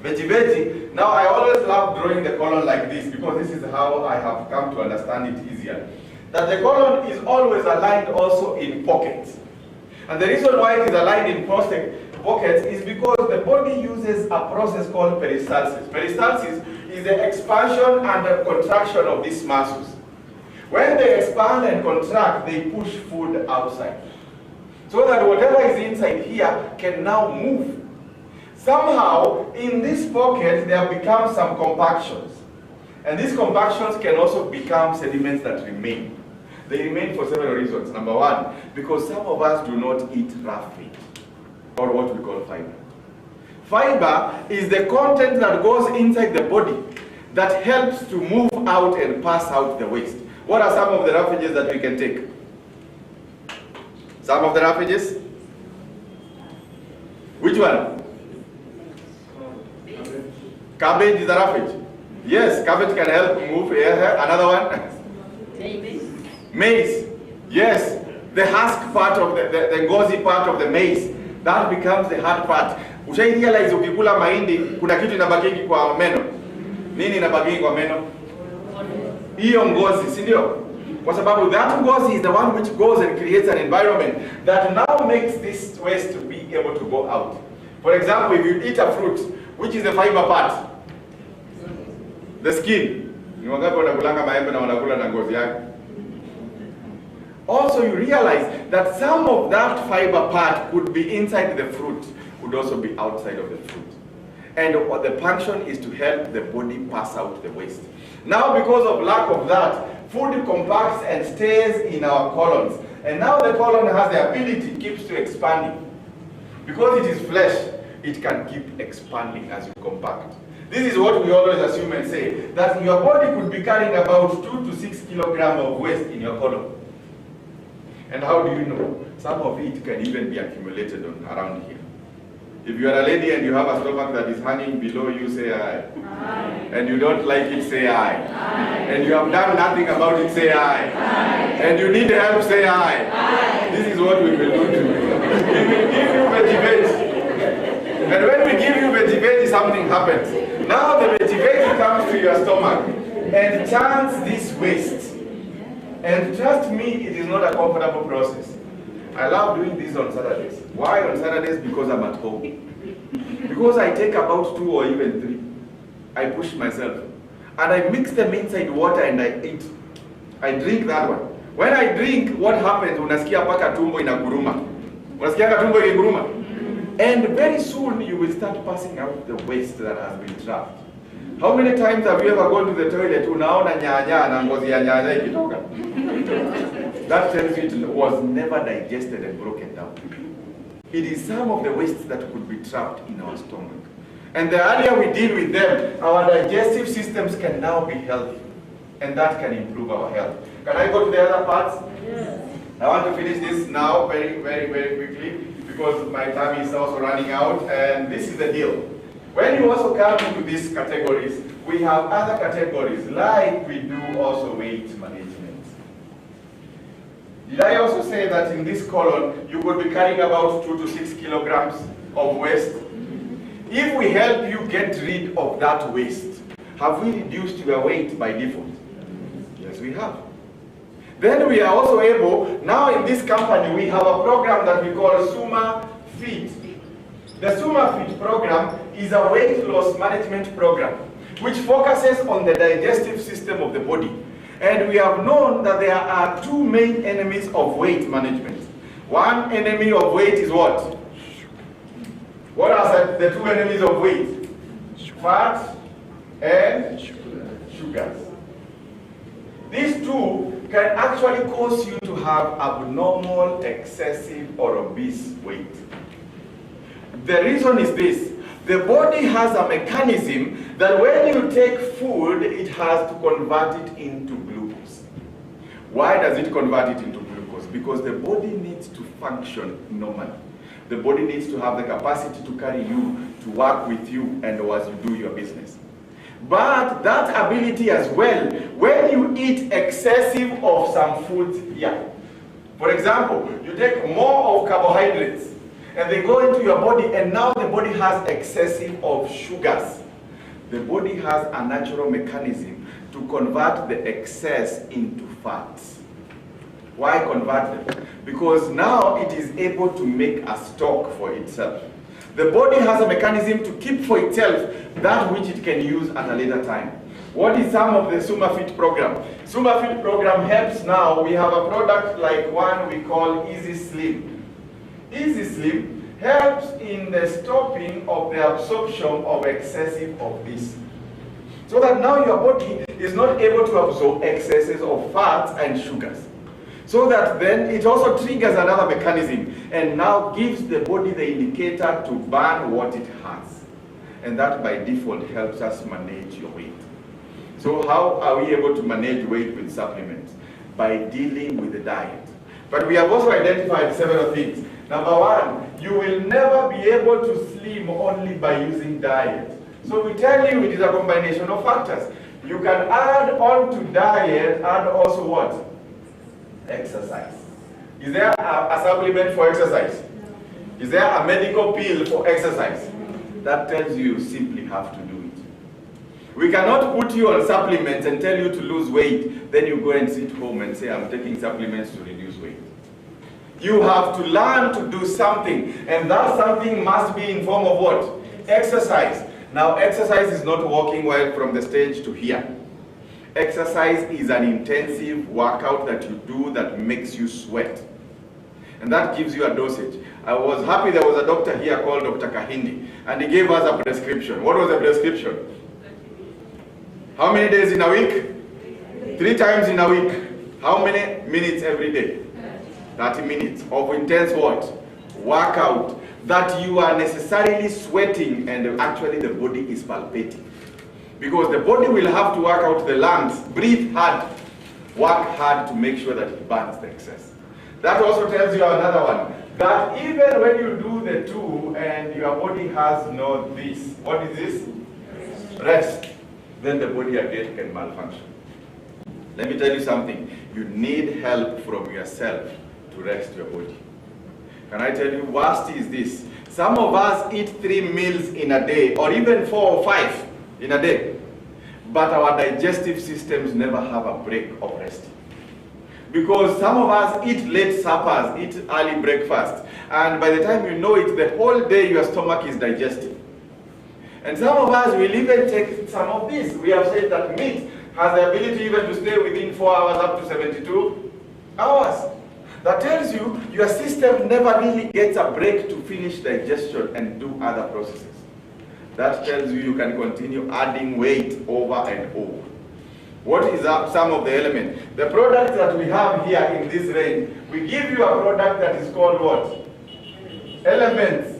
A: Veggie veggie, now I always love drawing the colon like this because this is how I have come to understand it easier. That the colon is always aligned also in pockets. And the reason why it is aligned in pockets is because the body uses a process called peristalsis. Peristalsis is the expansion and the contraction of these muscles. When they expand and contract, they push food outside. So that whatever is inside here can now move. Somehow, in this pocket, there become some compactions. And these compactions can also become sediments that remain. They remain for several reasons. Number one, because some of us do not eat rough meat, or what we call fiber. Fiber is the content that goes inside the body that helps to move out and pass out the waste. What are some of the roughages that we can take? Some of the roughages? Which one? Cabbage is a roughage. Yes, cabbage can help move. Another one? Maize. Yes, the husk part of the ngozi part of the maize. That becomes the hard part. Ushai realize ukikula mahindi kuna kitu inabaki kwa meno. Nini inabaki kwa meno? Hiyo ngozi, si ndio? Kwa sababu that ngozi is the one which goes and creates an environment that now makes this waste to be able to go out. For example, if you eat a fruit, which is the fiber part? The skin. Ni wangapi wanakulanga maembe na wanakula na ngozi yake? Also, you realize that some of that fiber part could be inside the fruit, would also be outside of the fruit. And what the function is to help the body pass out the waste. Now, because of lack of that, food compacts and stays in our colons. And now the colon has the ability, keeps to expanding. Because it is flesh, it can keep expanding as you compact. This is what we always assume and say, that your body could be carrying about 2 to 6 kilograms of waste in your colon. And how do you know? Some of it can even be accumulated around here. If you are a lady and you have a stomach that is hanging below you, say aye. Aye. And you don't like it, say aye. Aye. And you have done nothing about it, say aye. Aye. And you need help, say aye. Aye. This is what we will do to you. We will give you veggie veggie. And when we give you veggie veggie, something happens. Now the veggie veggie comes to your stomach and churns this waste. And trust me, it is not a comfortable process. I love doing this on Saturdays. Why on Saturdays? Because I'm at home. Because I take about 2 or even 3. I push myself. And I mix them inside water and I eat. I drink that one. When I drink, what happens? Unasikia paka tumbo inaguruma. Unasikia tumbo inaguruma. And very soon you will start passing out the waste that has been trapped. How many times have you ever gone to the toilet? Unaona nyanya na ngozi ya nyanya ikitoka? That tells you it was never digested and broken down. It is some of the wastes that could be trapped in our stomach. And the earlier we deal with them, our digestive systems can now be healthy. And that can improve our health. Can I go to the other parts? Yes. I want to finish this now very quickly because my time is also running out. And this is the deal. When you also come into these categories, we have other categories like we do also weight management. Did I also say that in this colon, you could be carrying about 2 to 6 kilograms of waste? If we help you get rid of that waste, have we reduced your weight by default? Yes, we have. Then we are also able, now in this company, we have a program that we call Suma Fit. The Suma Fit program is a weight loss management program which focuses on the digestive system of the body. And we have known that there are 2 main enemies of weight management. One enemy of weight is what? What are the 2 enemies of weight? Fat and sugars. These 2 can actually cause you to have abnormal, excessive, or obese weight. The reason is this: the body has a mechanism that when you take food, it has to convert it into glucose. Why does it convert it into glucose? Because the body needs to function normally. The body needs to have the capacity to carry you, to work with you, and as you do your business. But that ability as well, when you eat excessive of some foods here. For example, you take more of carbohydrates, and they go into your body, and now the body has excessive of sugars. The body has a natural mechanism to convert the excess into fats. Why convert them? Because now it is able to make a stock for itself. The body has a mechanism to keep for itself that which it can use at a later time. What is some of the SumaFit program? SumaFit program helps now. We have a product like one we call Easy Slim. Easy Slim helps in the stopping of the absorption of excessive of this. So that now your body is not able to absorb excesses of fats and sugars. So that then it also triggers another mechanism and now gives the body the indicator to burn what it has. And that by default helps us manage your weight. So how are we able to manage weight with supplements? By dealing with the diet. But we have also identified several things. Number one, you will never be able to slim only by using diet. So we tell you it is a combination of factors. You can add on to diet and also what? Exercise. Is there a supplement for exercise? Is there a medical pill for exercise? That tells you simply have to do it. We cannot put you on supplements and tell you to lose weight, then you go and sit home and say, I'm taking supplements to reduce weight. You have to learn to do something, and that something must be in form of what? Exercise. Now, exercise is not walking well from the stage to here. Exercise is an intensive workout that you do that makes you sweat. And that gives you a dosage. I was happy there was a doctor here called Dr. Kahindi, and he gave us a prescription. What was the prescription? How many days in a week? 3 times in a week. How many minutes every day? 30 minutes of intense what? Workout. That you are necessarily sweating and actually the body is palpating. Because the body will have to work out the lungs, breathe hard, work hard to make sure that it burns the excess. That also tells you another one, that even when you do the two and your body has no this, what is this? Rest. Then the body again can malfunction. Let me tell you something, you need help from yourself to rest your body. Can I tell you, worst is this, some of us eat 3 meals in a day, or even 4 or 5 in a day. But our digestive systems never have a break of resting. Because some of us eat late suppers, eat early breakfast, and by the time you know it, the whole day your stomach is digesting. And some of us will even take some of this. We have said that meat has the ability even to stay within 4 hours up to 72 hours. That tells you your system never really gets a break to finish digestion and do other processes. That tells you you can continue adding weight over and over. What is some of the elements? The products that we have here in this range, we give you a product that is called what? Elements.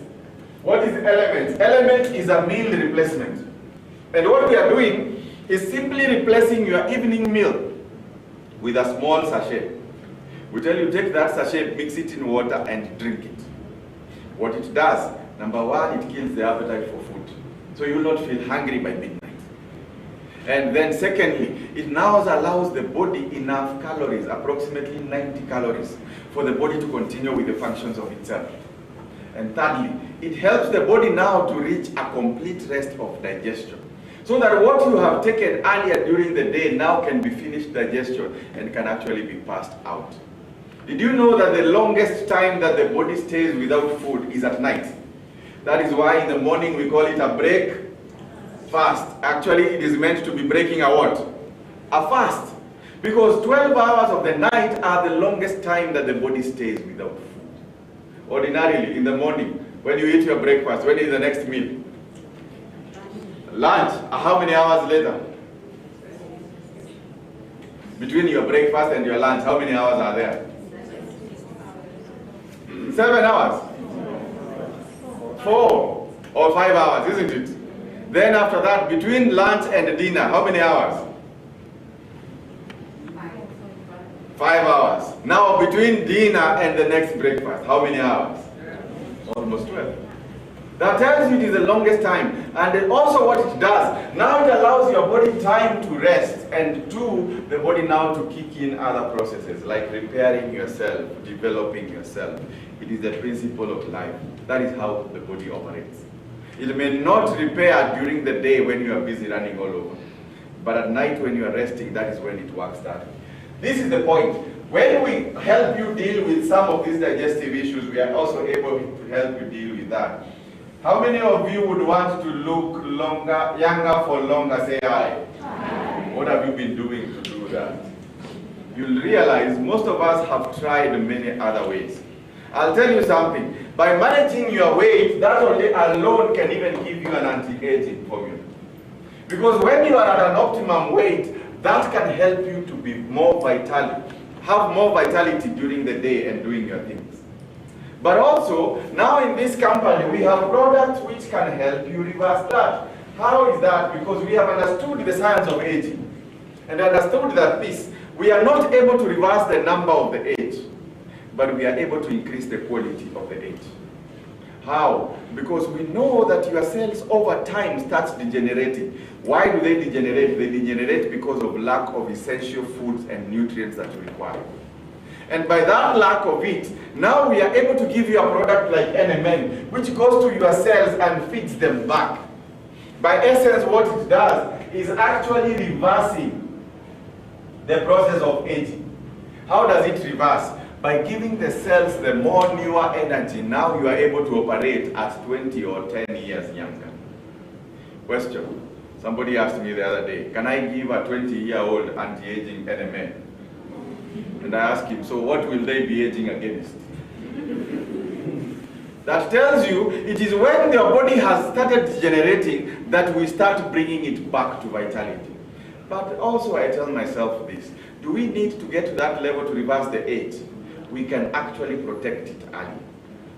A: What is Elements? Element is a meal replacement. And what we are doing is simply replacing your evening meal with a small sachet. We tell you take that sachet, mix it in water and drink it. What it does, number one, it kills the appetite for food. So you will not feel hungry by midnight. And then secondly, it now allows the body enough calories, approximately 90 calories, for the body to continue with the functions of itself. And thirdly, it helps the body now to reach a complete rest of digestion. So that what you have taken earlier during the day now can be finished digestion and can actually be passed out. Did you know that the longest time that the body stays without food is at night? That is why in the morning we call it a break fast. Actually, it is meant to be breaking a what? A fast. Because 12 hours of the night are the longest time that the body stays without food. Ordinarily, in the morning, when you eat your breakfast, when is the next meal? Lunch. How many hours later? Between your breakfast and your lunch, how many hours are there? 7 hours? 4 or 5 hours, isn't it? Then after that, between lunch and dinner, how many hours? 5 hours. Now between dinner and the next breakfast, how many hours? Almost 12. That tells you it is the longest time. And then also what it does, now it allows your body time to rest, and to the body now to kick in other processes like repairing yourself, developing yourself. It is the principle of life. That is how the body operates. It may not repair during the day when you are busy running all over. But at night when you are resting, that is when it works that way. This is the point. When we help you deal with some of these digestive issues, we are also able to help you deal with that. How many of you would want to look younger for longer? Say aye. Aye. What have you been doing to do that? You'll realize most of us have tried many other ways. I'll tell you something. By managing your weight, that only alone can even give you an anti-aging formula. Because when you are at an optimum weight, that can help you to be more vital, have more vitality during the day and doing your things. But also, now in this company, we have products which can help you reverse that. How is that? Because we have understood the science of aging and understood that we are not able to reverse the number of the age, but we are able to increase the quality of the age. How? Because we know that your cells over time start degenerating. Why do they degenerate? They degenerate because of lack of essential foods and nutrients that you require. And by that lack of it, now we are able to give you a product like NMN, which goes to your cells and feeds them back. By essence, what it does is actually reversing the process of aging. How does it reverse? By giving the cells the more newer energy, now you are able to operate at 20 or 10 years younger. Question. Somebody asked me the other day, can I give a 20-year-old anti-aging NMN? And I asked him, so what will they be aging against? That tells you it is when the body has started degenerating that we start bringing it back to vitality. But also I tell myself this, do we need to get to that level to reverse the age? We can actually protect it early.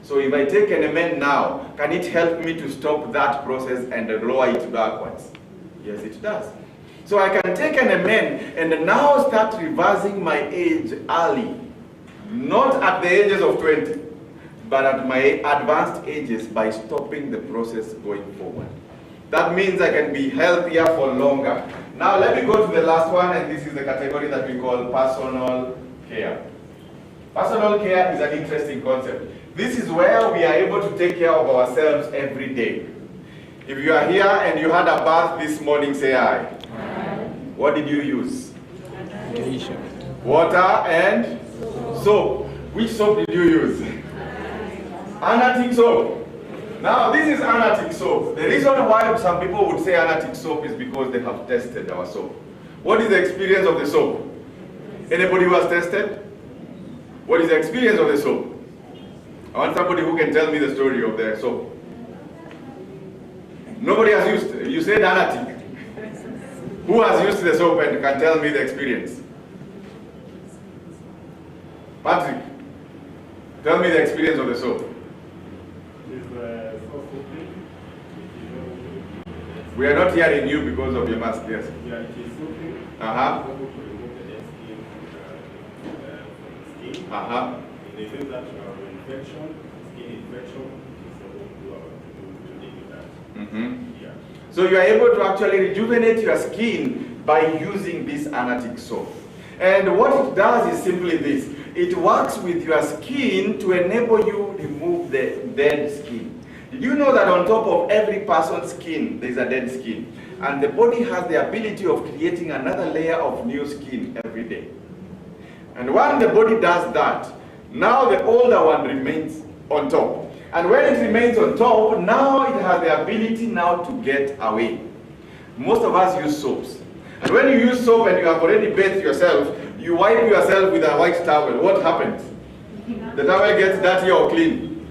A: So if I take NMN now, can it help me to stop that process and lower it backwards? Yes, it does. So I can take NMN and now start reversing my age early. Not at the ages of 20, but at my advanced ages by stopping the process going forward. That means I can be healthier for longer. Now let me go to the last one, and this is the category that we call personal care. Personal care is an interesting concept. This is where we are able to take care of ourselves every day. If you are here and you had a bath this morning, say aye. What did you use? Water and soap. Which soap did you use? Anatic soap. Now this is anatic soap. The reason why some people would say anatic soap is because they have tested our soap. What is the experience of the soap? Anybody who has tested? What is the experience of the soap? I want somebody who can tell me the story of the soap. Nobody has used it. You said anatic. Who has used the soap and can tell me the experience? Patrick, tell me the experience of the soap. We are not hearing you because of your mask, yes.
C: Yeah, it is soaping. In the event that you have an infection, skin infection, it's able to deal with that. Yeah.
A: So you are able to actually rejuvenate your skin by using this anatic soap. And what it does is simply this. It works with your skin to enable you to remove the dead skin. Did you know that on top of every person's skin, there is a dead skin? And the body has the ability of creating another layer of new skin every day. And when the body does that, now the older one remains on top. And when it remains on top, now it has the ability now to get away. Most of us use soaps. And when you use soap and you have already bathed yourself, you wipe yourself with a white towel. What happens? The towel gets dirty or clean?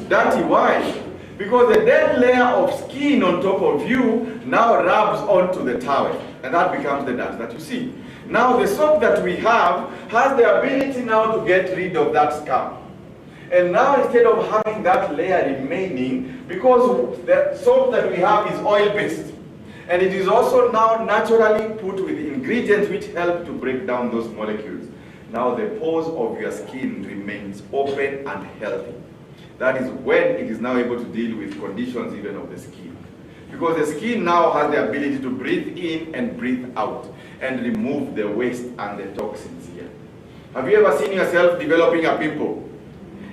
A: Dirty. Why? Because the dead layer of skin on top of you now rubs onto the towel. And that becomes the dirt that you see. Now the soap that we have has the ability now to get rid of that scum. And now instead of having that layer remaining, because the soap that we have is oil-based, and it is also now naturally put with ingredients which help to break down those molecules. Now the pores of your skin remains open and healthy. That is when it is now able to deal with conditions even of the skin. Because the skin now has the ability to breathe in and breathe out and remove the waste and the toxins here. Have you ever seen yourself developing a pimple?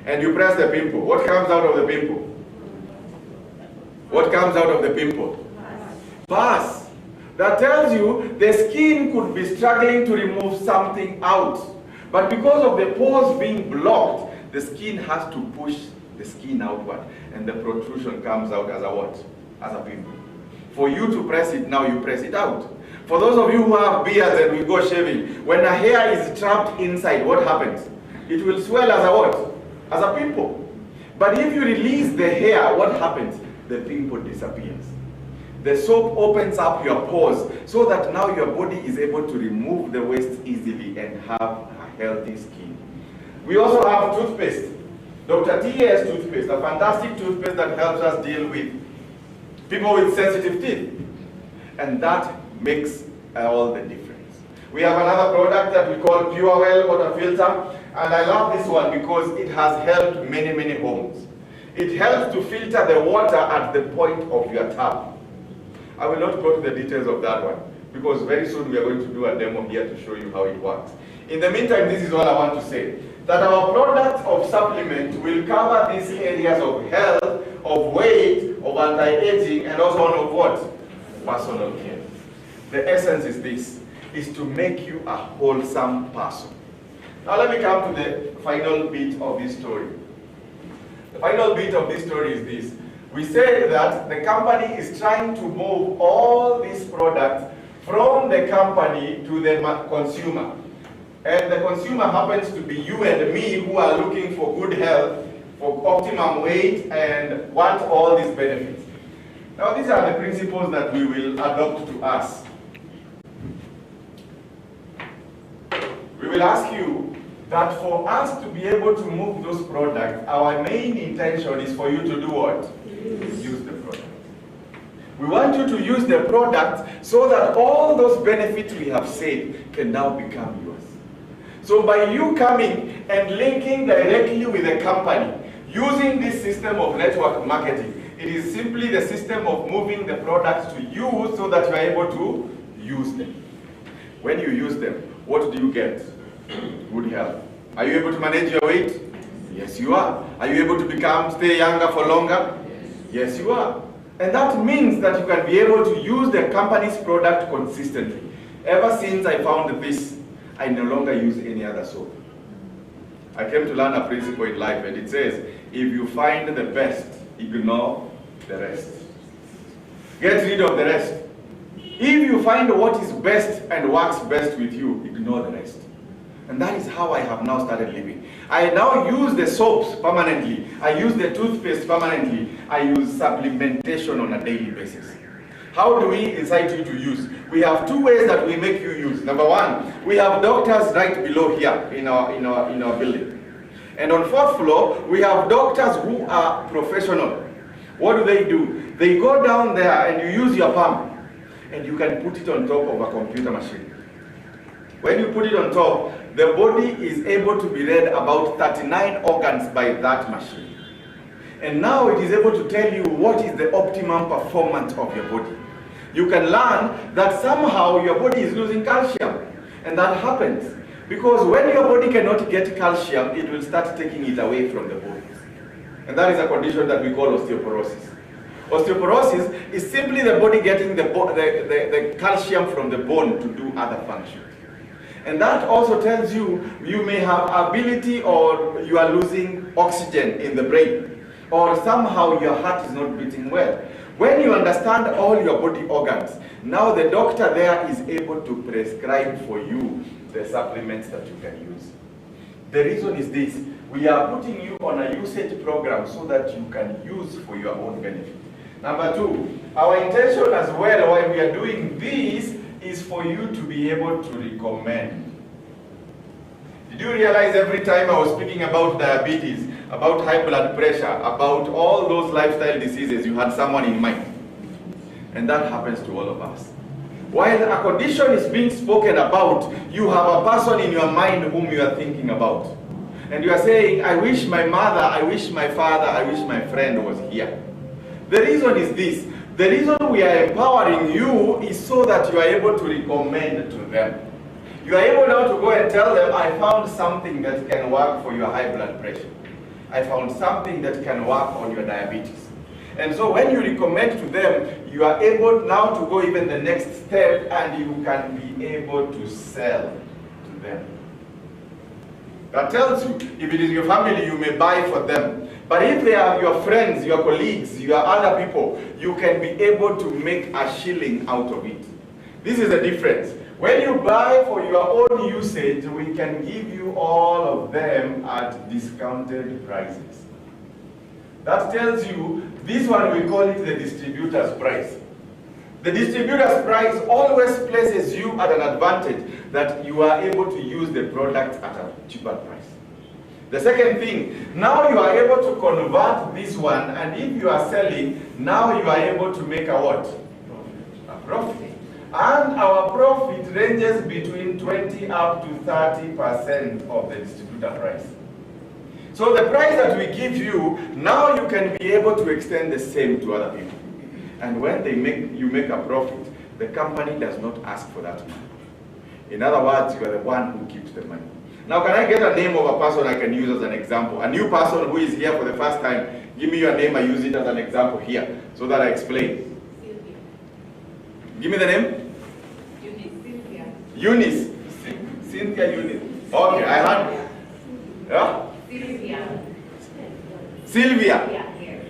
A: And you press the pimple. What comes out of the pimple? What comes out of the pimple? Pus. That tells you the skin could be struggling to remove something out. But because of the pores being blocked, the skin has to push the skin outward. And the protrusion comes out as a what? As a pimple. For you to press it now, you press it out. For those of you who have beards and we go shaving, when a hair is trapped inside, what happens? It will swell as a what? As a pimple. But if you release the hair, what happens? The pimple disappears. The soap opens up your pores so that now your body is able to remove the waste easily and have a healthy skin. We also have toothpaste. Dr. T.A.'s toothpaste, a fantastic toothpaste that helps us deal with people with sensitive teeth. And that makes all the difference. We have another product that we call PureWell water filter. And I love this one because it has helped many, many homes. It helps to filter the water at the point of your tap. I will not go to the details of that one because very soon we are going to do a demo here to show you how it works. In the meantime, this is all I want to say. That our products of supplement will cover these areas of health, of weight, of anti-aging, and also of what? Personal care. The essence is this, is to make you a wholesome person. Now let me come to the final bit of this story. The final bit of this story is this. We say that the company is trying to move all these products from the company to the consumer. And the consumer happens to be you and me who are looking for good health, for optimum weight, and want all these benefits. Now these are the principles that we will adopt to us. We will ask you that for us to be able to move those products, our main intention is for you to do what? Use the product. We want you to use the product so that all those benefits we have said can now become yours. So by you coming and linking directly with the company, using this system of network marketing, it is simply the system of moving the products to you so that you are able to use them. When you use them, what do you get? Good health. Are you able to manage your weight? Yes, you are. Are you able to stay younger for longer? Yes, you are. And that means that you can be able to use the company's product consistently. Ever since I found this, I no longer use any other soap. I came to learn a principle in life, and it says, if you find the best, ignore the rest. Get rid of the rest. If you find what is best and works best with you, ignore the rest. And that is how I have now started living. I now use the soaps permanently. I use the toothpaste permanently. I use supplementation on a daily basis. How do we incite you to use? We have two ways that we make you use. Number one, we have doctors right below here in our building. And on 4th floor, we have doctors who are professional. What do? They go down there and you use your palm and you can put it on top of a computer machine. When you put it on top, the body is able to be read about 39 organs by that machine. And now it is able to tell you what is the optimum performance of your body. You can learn that somehow your body is losing calcium. And that happens because when your body cannot get calcium, it will start taking it away from the body. And that is a condition that we call osteoporosis. Osteoporosis is simply the body getting the calcium from the bone to do other functions. And that also tells you, you may have ability or you are losing oxygen in the brain, or somehow your heart is not beating well. When you understand all your body organs, now the doctor there is able to prescribe for you the supplements that you can use. The reason is this: we are putting you on a usage program so that you can use for your own benefit. Number two, our intention as well while we are doing this is for you to be able to recommend. Did you realize every time I was speaking about diabetes, about high blood pressure, about all those lifestyle diseases, you had someone in mind? And that happens to all of us. While a condition is being spoken about, you have a person in your mind whom you are thinking about. And you are saying, I wish my mother, I wish my father, I wish my friend was here. The reason is this. The reason we are empowering you is so that you are able to recommend to them. You are able now to go and tell them, I found something that can work for your high blood pressure. I found something that can work on your diabetes. And so when you recommend to them, you are able now to go even the next step, and you can be able to sell to them. That tells you, if it is your family, you may buy for them. But if they are your friends, your colleagues, your other people, you can be able to make a shilling out of it. This is the difference. When you buy for your own usage, we can give you all of them at discounted prices. That tells you, this one we call it the distributor's price. The distributor's price always places you at an advantage that you are able to use the product at a cheaper price. The second thing, now you are able to convert this one, and if you are selling, now you are able to make a what? A profit. And our profit ranges between 20 up to 30% of the distributor price. So the price that we give you, now you can be able to extend the same to other people. And when you make a profit, the company does not ask for that money. In other words, you are the one who keeps the money. Now, can I get a name of a person I can use as an example? A new person who is here for the first time, give me your name, I use it as an example here, so that I explain.
B: Sylvia.
A: Give me the name?
B: Eunice.
A: Eunice. Cynthia Eunice. Okay, I had. Yeah?
B: Sylvia.
A: Sylvia.
B: Yeah, here.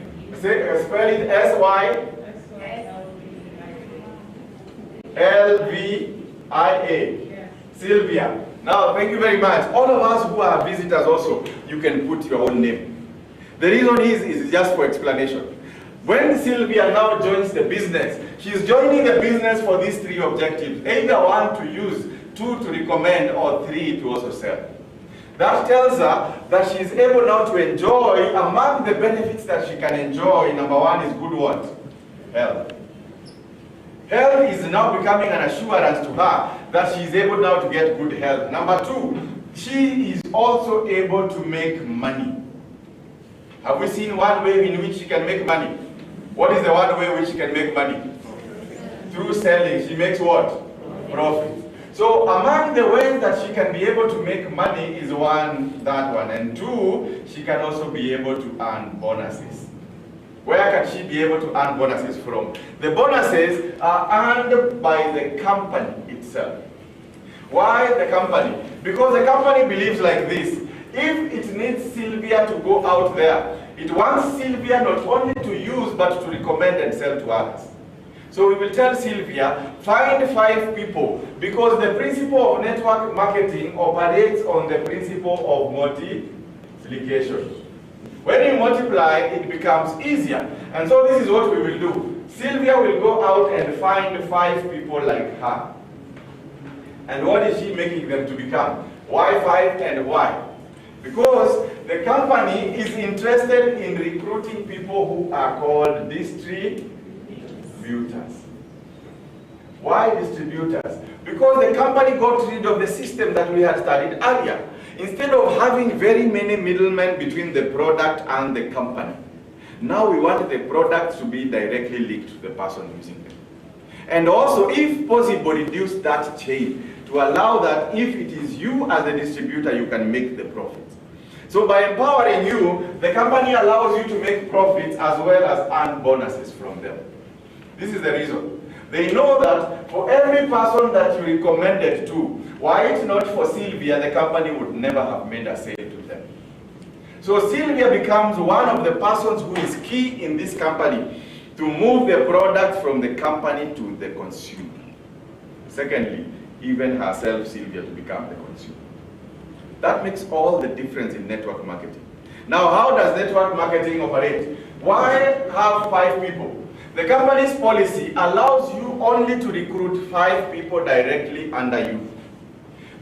A: Spell it S-Y. L-V-I-A. Sylvia. Now, thank you very much. All of us who are visitors also, you can put your own name. The reason is just for explanation. When Sylvia now joins the business, she's joining the business for these three objectives. Either one, to use, two, to recommend, or three, to also sell. That tells her that she's able now to enjoy, among the benefits that she can enjoy, number one is good what? Health. Health is now becoming an assurance to her that she is able now to get good health. Number two, she is also able to make money. Have we seen one way in which she can make money? What is the one way in which she can make money? Through selling. She makes what? Profit. So among the ways that she can be able to make money is one, that one. And two, she can also be able to earn bonuses. Where can she be able to earn bonuses from? The bonuses are earned by the company itself. Why the company? Because the company believes like this. If it needs Sylvia to go out there, it wants Sylvia not only to use but to recommend and sell to others. So we will tell Sylvia, find 5 people, because the principle of network marketing operates on the principle of multiplication. When you multiply, it becomes easier. And so this is what we will do. Sylvia will go out and find 5 people like her. And what is she making them to become? Why 5 and why? Because the company is interested in recruiting people who are called distributors. Why distributors? Because the company got rid of the system that we had studied earlier. Instead of having very many middlemen between the product and the company, now we want the products to be directly linked to the person using them. And also, if possible, reduce that chain to allow that if it is you as a distributor, you can make the profits. So by empowering you, the company allows you to make profits as well as earn bonuses from them. This is the reason. They know that for every person that you recommended to, were it not for Sylvia, the company would never have made a sale to them. So Sylvia becomes one of the persons who is key in this company to move the product from the company to the consumer. Secondly, even herself, Sylvia, to become the consumer. That makes all the difference in network marketing. Now, how does network marketing operate? Why have 5 people? The company's policy allows you only to recruit 5 people directly under you.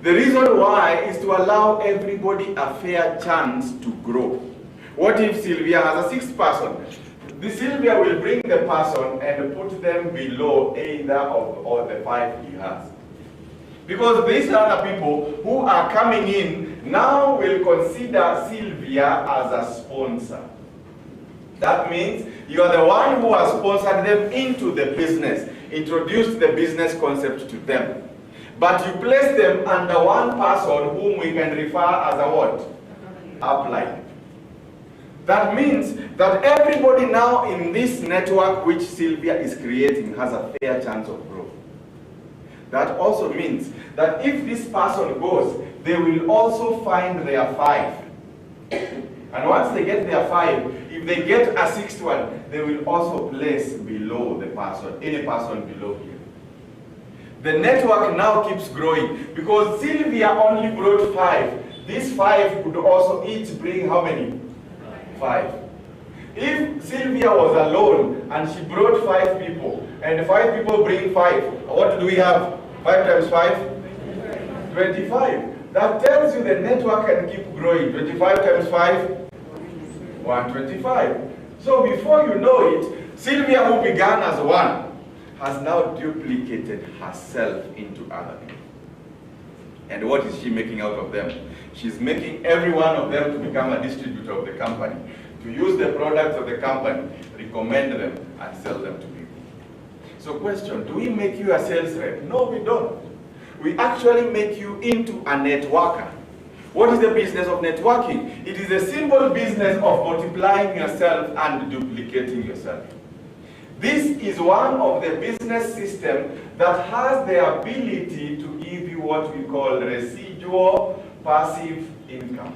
A: The reason why is to allow everybody a fair chance to grow. What if Sylvia has a 6th person? The Sylvia will bring the person and put them below either of all the 5 he has. Because these other people who are coming in now will consider Sylvia as a sponsor. That means you are the one who has sponsored them into the business, introduced the business concept to them. But you place them under one person whom we can refer as a what? Upline. That means that everybody now in this network which Sylvia is creating has a fair chance of growth. That also means that if this person goes, they will also find their 5. And once they get their 5, if they get a 6th one, they will also place below the person, any person below here. The network now keeps growing because Sylvia only brought 5. These 5 could also each bring how many? 5. If Sylvia was alone and she brought 5 people, and 5 people bring 5, what do we have? 5 times 5? 25. That tells you the network can keep growing. 25 times 5? 125. So before you know it, Sylvia, who began as 1, has now duplicated herself into other people. And what is she making out of them? She's making every one of them to become a distributor of the company, to use the products of the company, recommend them, and sell them to people. So question, do we make you a sales rep? No, we don't. We actually make you into a networker. What is the business of networking? It is a simple business of multiplying yourself and duplicating yourself. This is one of the business systems that has the ability to give you what we call residual passive income.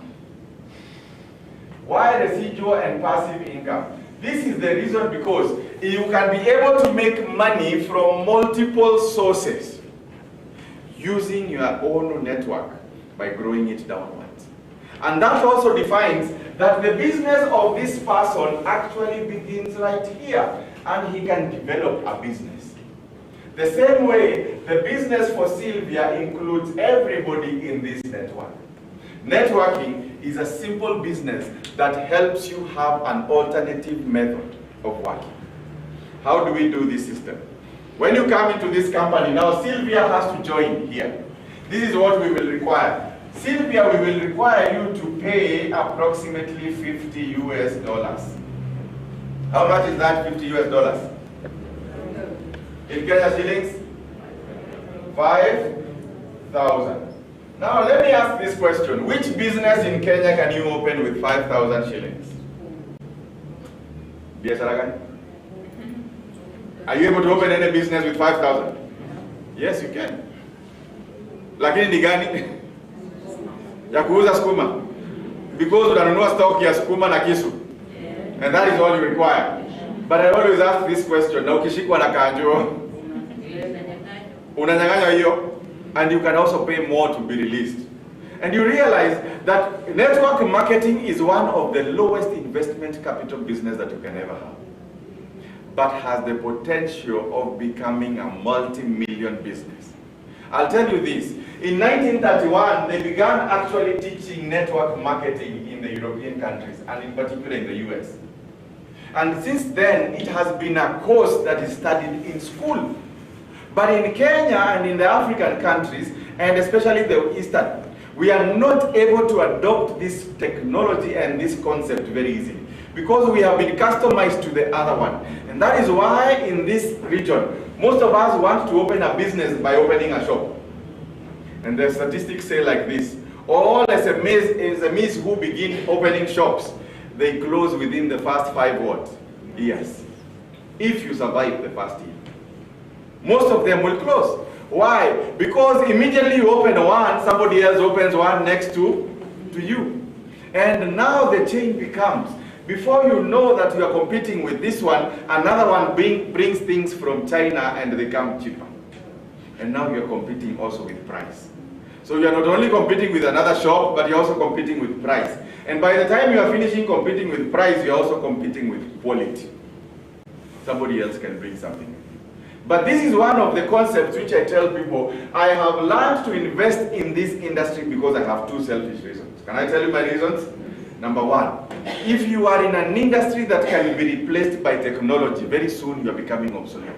A: Why residual and passive income? This is the reason because you can be able to make money from multiple sources using your own network by growing it downwards. And that also defines that the business of this person actually begins right here, and he can develop a business. The same way, the business for Sylvia includes everybody in this network. Networking is a simple business that helps you have an alternative method of working. How do we do this system? When you come into this company, now Sylvia has to join here. This is what we will require. Sylvia, we will require you to pay approximately $50 US. How much is that, $50 US? In Kenya shillings? 5,000. Now let me ask this question. Which business in Kenya can you open with 5,000 shillings? Biashara gani? Are you able to open any business with 5,000? Yes, you can. Lakini ni gani? Ya kuuza sukuma. Because unanunua stock ya sukuma na kisu. And that is all you require. But I always ask this question. Na ukishikwa na kanjo, unanyang'anywa hiyo, and you can also pay more to be released. And you realize that network marketing is one of the lowest investment capital business that you can ever have, but has the potential of becoming a multi-million business. I'll tell you this. In 1931, they began actually teaching network marketing in the European countries, and in particular in the US. And since then, it has been a course that is studied in school. But in Kenya and in the African countries, and especially the Eastern, we are not able to adopt this technology and this concept very easily, because we have been customized to the other one. And that is why in this region, most of us want to open a business by opening a shop. And the statistics say like this: all SMEs who begin opening shops, they close within the first 5 years, if you survive the first year. Most of them will close. Why? Because immediately you open one, somebody else opens one next to you. And now the chain becomes, before you know that you are competing with this one, another one brings things from China and they come cheaper. And now you are competing also with price. So you are not only competing with another shop, but you're also competing with price. And by the time you are finishing competing with price, you're also competing with quality. somebody else can bring something. But this is one of the concepts which I tell people, I have learned to invest in this industry because I have two selfish reasons. Can I tell you my reasons? Number one, if you are in an industry that can be replaced by technology, very soon you are becoming obsolete.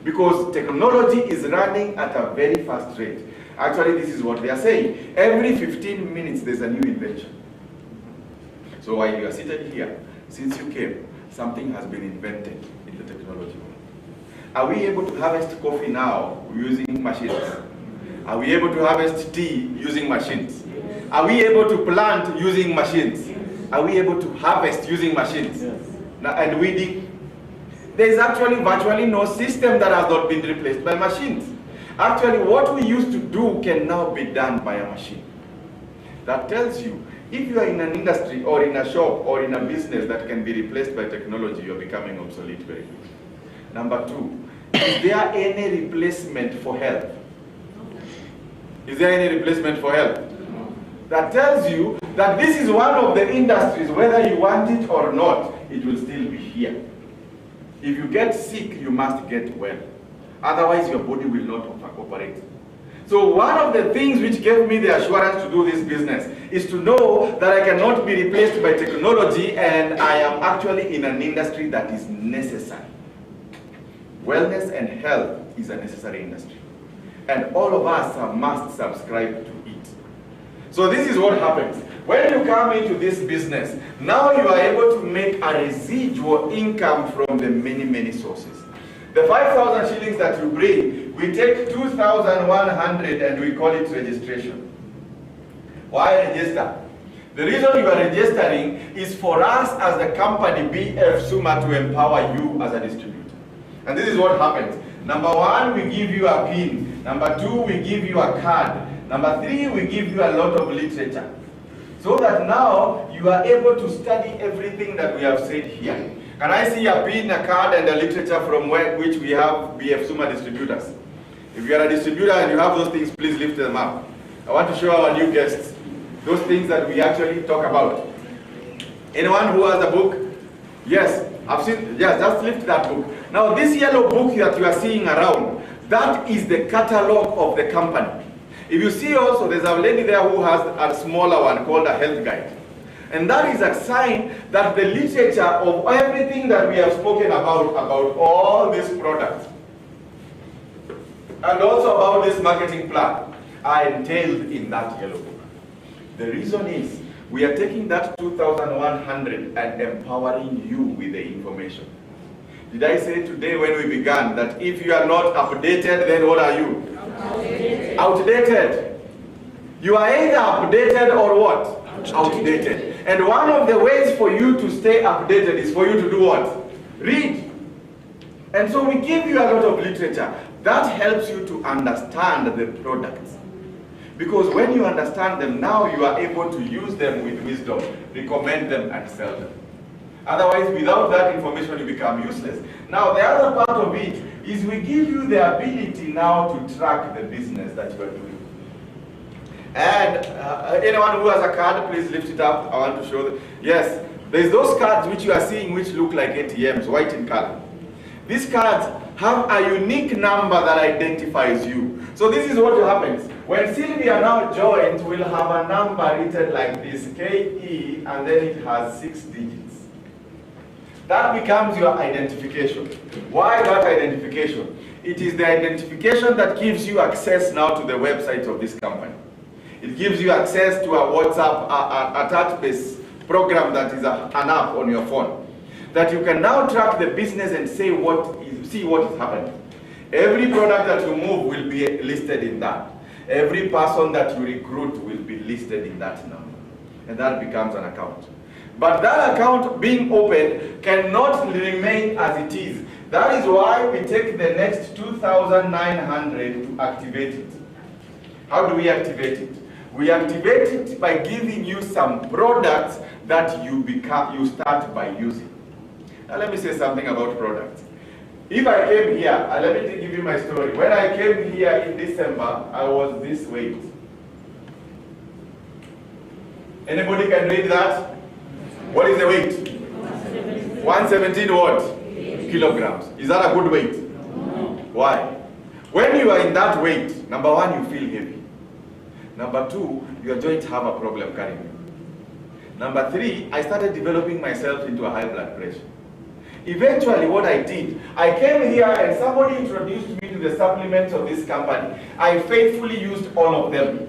A: Because technology is running at a very fast rate. Actually, this is what they are saying. Every 15 minutes, there's a new invention. So while you are seated here, since you came, something has been invented in the technology world. Are we able to harvest coffee now using machines? Are we able to harvest tea using machines? Are we able to plant using machines? Are we able to harvest using machines? Now, and weeding? There is actually virtually no system that has not been replaced by machines. Actually, what we used to do can now be done by a machine. That tells you, if you are in an industry or in a shop or in a business that can be replaced by technology, you are becoming obsolete very quickly. Number two, is there any replacement for health? Is there any replacement for health? That tells you that this is one of the industries, whether you want it or not, it will still be here. If you get sick, you must get well. Otherwise, your body will not operate. So one of the things which gave me the assurance to do this business is to know that I cannot be replaced by technology, and I am actually in an industry that is necessary. Wellness and health is a necessary industry. And all of us must subscribe to it. So this is what happens. When you come into this business, now you are able to make a residual income from the many, many sources. The 5,000 shillings that you bring, we take 2,100 and we call it registration. Why register? The reason you are registering is for us as the company BF Suma to empower you as a distributor. And this is what happens. Number one, we give you a PIN. Number two, we give you a card. Number three, we give you a lot of literature. So that now you are able to study everything that we have said here. Can I see a PIN, a card, and a literature from which we have BF Suma distributors? If you are a distributor and you have those things, please lift them up. I want to show our new guests those things that we actually talk about. Anyone who has a book? Yes, I've seen, yes, just lift that book. Now this yellow book that you are seeing around, that is the catalog of the company. If you see also, there's a lady there who has a smaller one called a health guide. And that is a sign that the literature of everything that we have spoken about all these products, and also about this marketing plan, are entailed in that yellow book. The reason is, we are taking that 2,100 and empowering you with the information. Did I say today when we began that if you are not updated, then what are you? Outdated. Outdated. You are either updated or what? Outdated. And one of the ways for you to stay updated is for you to do what? Read. And so we give you a lot of literature. That helps you to understand the products. Because when you understand them, now you are able to use them with wisdom, recommend them and sell them. Otherwise, without that information, you become useless. Now, the other part of it is we give you the ability now to track the business that you are doing. And anyone who has a card, please lift it up. I want to show them. Yes, there's those cards which you are seeing which look like ATMs, white in color. These cards have a unique number that identifies you. So this is what happens. When Sylvia now joins, we'll have a number written like this, KE, and then it has 6 digits. That becomes your identification. Why that identification? It is the identification that gives you access now to the website of this company. It gives you access to a WhatsApp, a touch-based program that is an app on your phone. That you can now track the business and see what is happening. Every product that you move will be listed in that. Every person that you recruit will be listed in that number. And that becomes an account. But that account being opened cannot remain as it is. That is why we take the next 2,900 to activate it. How do we activate it? We activate it by giving you some products that you start by using. Now let me say something about products. If I came here, let me give you my story. When I came here in December, I was this weight. Anybody can read that? What is the weight? 117 what? Kilograms. Is that a good weight? Why? When you are in that weight, number one, you feel heavy. Number two, your joints have a problem carrying you. Number three, I started developing myself into a high blood pressure. Eventually, what I did, I came here and somebody introduced me to the supplements of this company. I faithfully used all of them.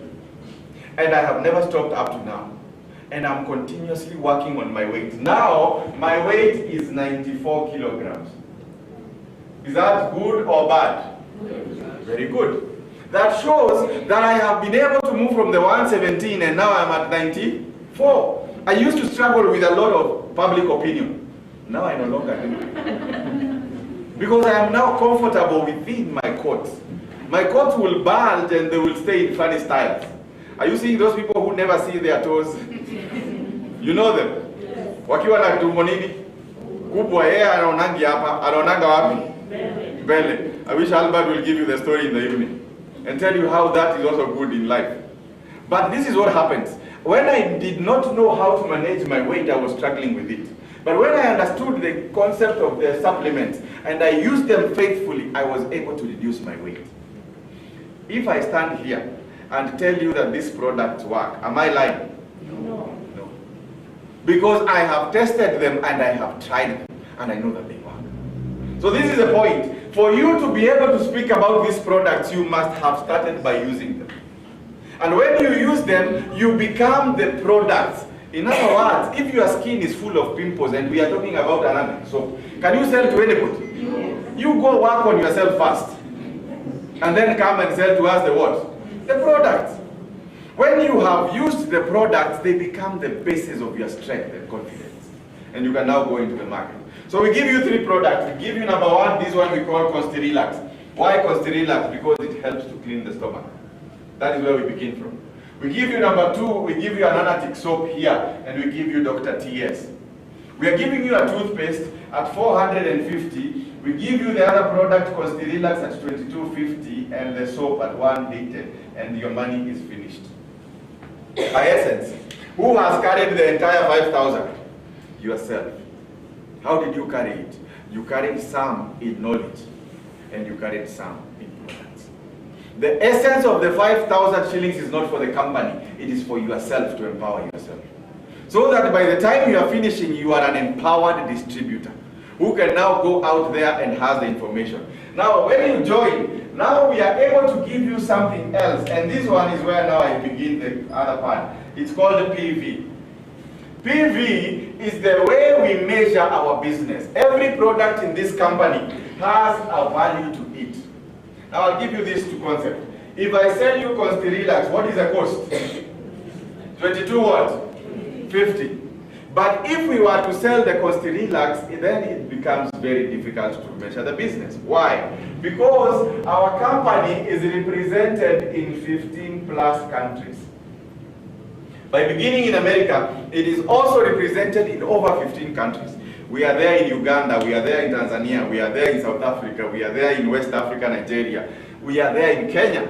A: And I have never stopped up to now. And I'm continuously working on my weight. Now, my weight is 94 kilograms. Is that good or bad? Very good. That shows that I have been able to move from the 117 and now I'm at 94. I used to struggle with a lot of public opinion. Now I no longer do. Because I am now comfortable within my coats. My coats will bulge and they will stay in funny styles. Are you seeing those people who never see their toes? You know them? Wakiwa na tumbo nini? Kubwa yeye anaonanga hapa, anaonanga wapi? Mbele. I wish Albert will give you the story in the evening and tell you how that is also good in life. But this is what happens. When I did not know how to manage my weight, I was struggling with it. But when I understood the concept of the supplements and I used them faithfully, I was able to reduce my weight. If I stand here and tell you that these products work, am I lying?
B: No.
A: No. Because I have tested them and I have tried them and I know that they work. So this is the point. For you to be able to speak about these products, you must have started by using them. And when you use them, you become the products. In other words, if your skin is full of pimples, and we are talking about another, so can you sell to anybody?
B: Yes.
A: You go work on yourself first, and then come and sell to us the what? The products. When you have used the products, they become the basis of your strength and confidence. And you can now go into the market. So we give you 3 products. We give you number 1, this one we call Constirilax. Why Constirilax? Because it helps to clean the stomach. That is where we begin from. We give you number 2, we give you an anatic soap here, and we give you Dr. TS. We are giving you a toothpaste at 450. We give you the other product, Constirilax, at 2250, and the soap at 180, and your money is finished. By essence, who has carried the entire 5,000? Yourself. How did you carry it? You carried some in knowledge, and you carried some in products. The essence of the 5,000 shillings is not for the company, it is for yourself, to empower yourself. So that by the time you are finishing, you are an empowered distributor who can now go out there and has the information. Now, when you join, now we are able to give you something else, and this one is where now I begin the other part. It's called PV. PV is the way we measure our business. Every product in this company has a value to it. Now I'll give you these 2 concepts. If I sell you Constirilax, what is the cost? 22 what? 50. But if we were to sell the Constirilax, then it becomes very difficult to measure the business. Why? Because our company is represented in 15 plus countries. By beginning in America, it is also represented in over 15 countries. We are there in Uganda, we are there in Tanzania, we are there in South Africa, we are there in West Africa, Nigeria, we are there in Kenya.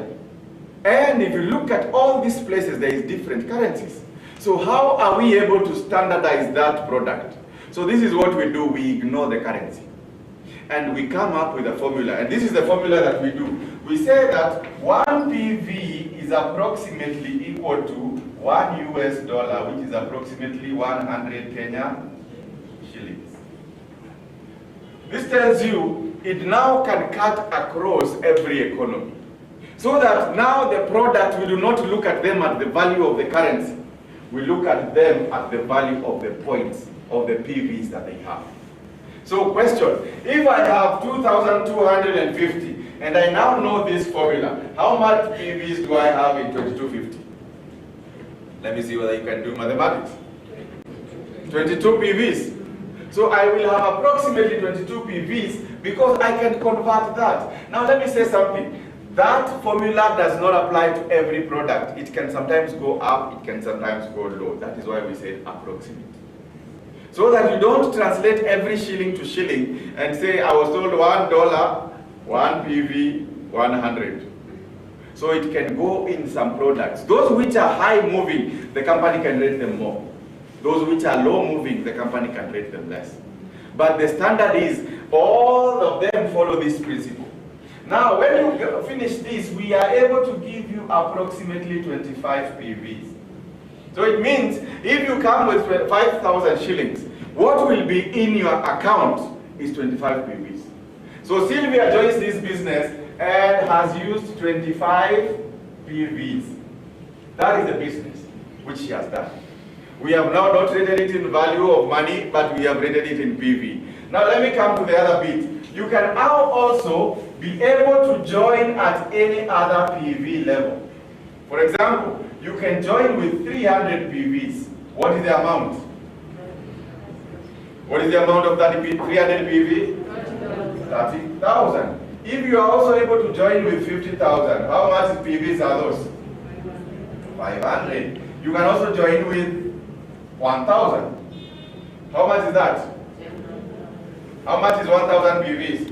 A: And if you look at all these places, there is different currencies. So how are we able to standardize that product? So this is what we do, we ignore the currency. And we come up with a formula, and this is the formula that we do. We say that 1 PV is approximately equal to $1 US, which is approximately 100 Kenya shillings. This tells you it now can cut across every economy. So that now the product, we do not look at them at the value of the currency. We look at them at the value of the points of the PVs that they have. So question, if I have 2,250 and I now know this formula, how much PVs do I have in 2250? Let me see whether you can do mathematics. 22 PVs. So I will have approximately 22 PVs because I can convert that. Now let me say something. That formula does not apply to every product. It can sometimes go up, it can sometimes go low. That is why we say approximate. So that you don't translate every shilling to shilling and say, I was told $1, 1 PV, 100. So it can go in some products. Those which are high moving, the company can rate them more. Those which are low moving, the company can rate them less. But the standard is all of them follow this principle. Now, when you finish this, we are able to give you approximately 25 PVs. So it means if you come with 5,000 shillings, what will be in your account is 25 PVs. So Sylvia joins this business and has used 25 PVs. That is the business which she has done. We have now not rated it in value of money, but we have rated it in PV. Now let me come to the other bit. You can now also be able to join at any other PV level. For example, you can join with 300 PVs. What is the amount? What is the amount of that 300 PV? 30,000. If you are also able to join with 50,000, how much PVs are those? 500. You can also join with 1,000. How much is that? How much is 1,000 PVs?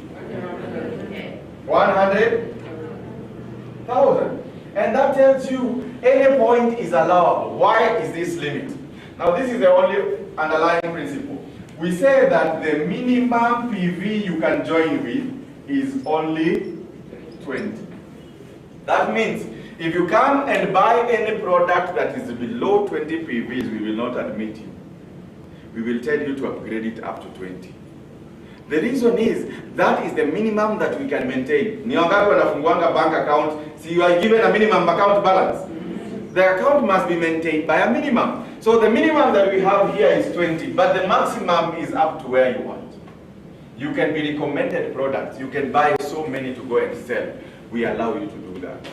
A: 100,000. And that tells you any point is allowable. Why is this limit? Now this is the only underlying principle. We say that the minimum PV you can join with is only 20. That means if you come and buy any product that is below 20 PVs, we will not admit you. We will tell you to upgrade it up to 20. The reason is that is the minimum that we can maintain. Ni wangapi wanafunguanga bank account, see you are given a minimum account balance. The account must be maintained by a minimum. So the minimum that we have here is 20, but the maximum is up to where you want. You can be recommended products. You can buy so many to go and sell. We allow you to do that.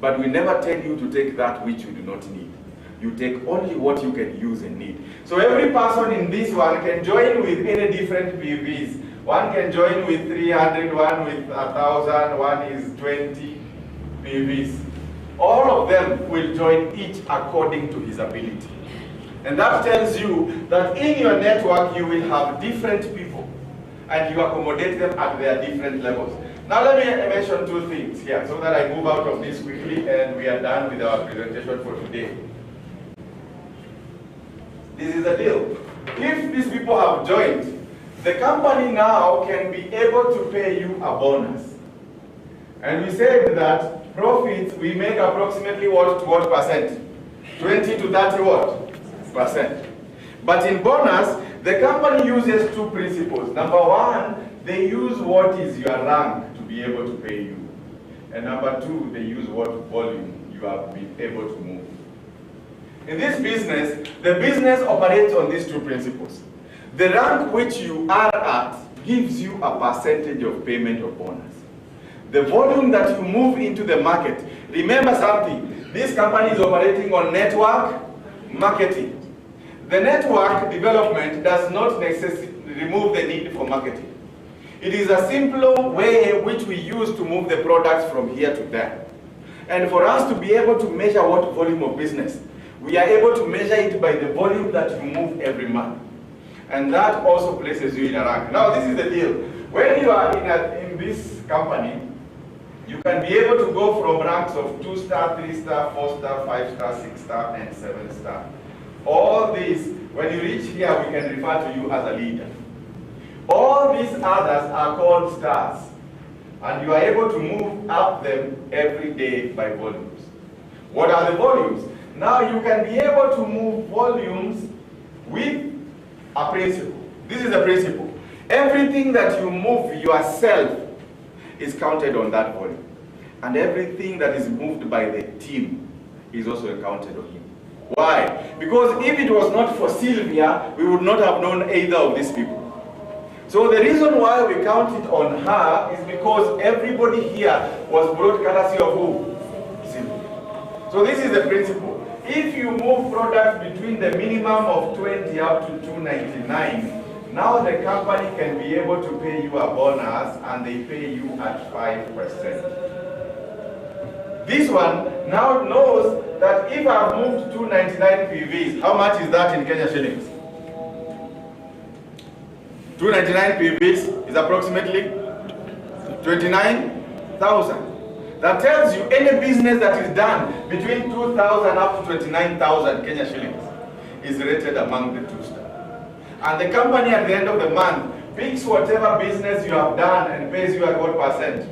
A: But we never tell you to take that which you do not need. You take only what you can use and need. So every person in this one can join with any different PVs. One can join with 300, one with 1,000, one is 20 PVs. All of them will join each according to his ability. And that tells you that in your network you will have different people and you accommodate them at their different levels. Now let me mention two things here so that I move out of this quickly and we are done with our presentation for today. This is the deal. If these people have joined, the company now can be able to pay you a bonus. And we said that profits, we make approximately what to what percent? 20 to 30 what? Percent. But in bonus, the company uses two principles. Number one, they use what is your rank to be able to pay you. And number two, they use what volume you have been able to move. In this business, the business operates on these two principles. The rank which you are at gives you a percentage of payment or bonus. The volume that you move into the market, remember something, this company is operating on network marketing. The network development does not necessarily remove the need for marketing. It is a simpler way which we use to move the products from here to there. And for us to be able to measure what volume of business, we are able to measure it by the volume that you move every month. And that also places you in a rank. Now this is the deal. When you are in this company, you can be able to go from ranks of 2-star, 3-star, 4-star, 5-star, 6-star, and 7-star. All these, when you reach here, we can refer to you as a leader. All these others are called stars. And you are able to move up them every day by volumes. What are the volumes? Now you can be able to move volumes with a principle. This is a principle. Everything that you move yourself is counted on that volume. And everything that is moved by the team is also counted on him. Why? Because if it was not for Sylvia, we would not have known either of these people. So the reason why we count it on her is because everybody here was brought courtesy of who? Sylvia. So this is the principle. If you move products between the minimum of 20 up to 299, now the company can be able to pay you a bonus and they pay you at 5%. This one now knows that if I've moved 299 PVs, how much is that in Kenya shillings? 299 PVs is approximately 29,000. That tells you any business that is done between 2,000 up to 29,000 Kenya shillings is rated among the 2-star. And the company at the end of the month picks whatever business you have done and pays you at what percent?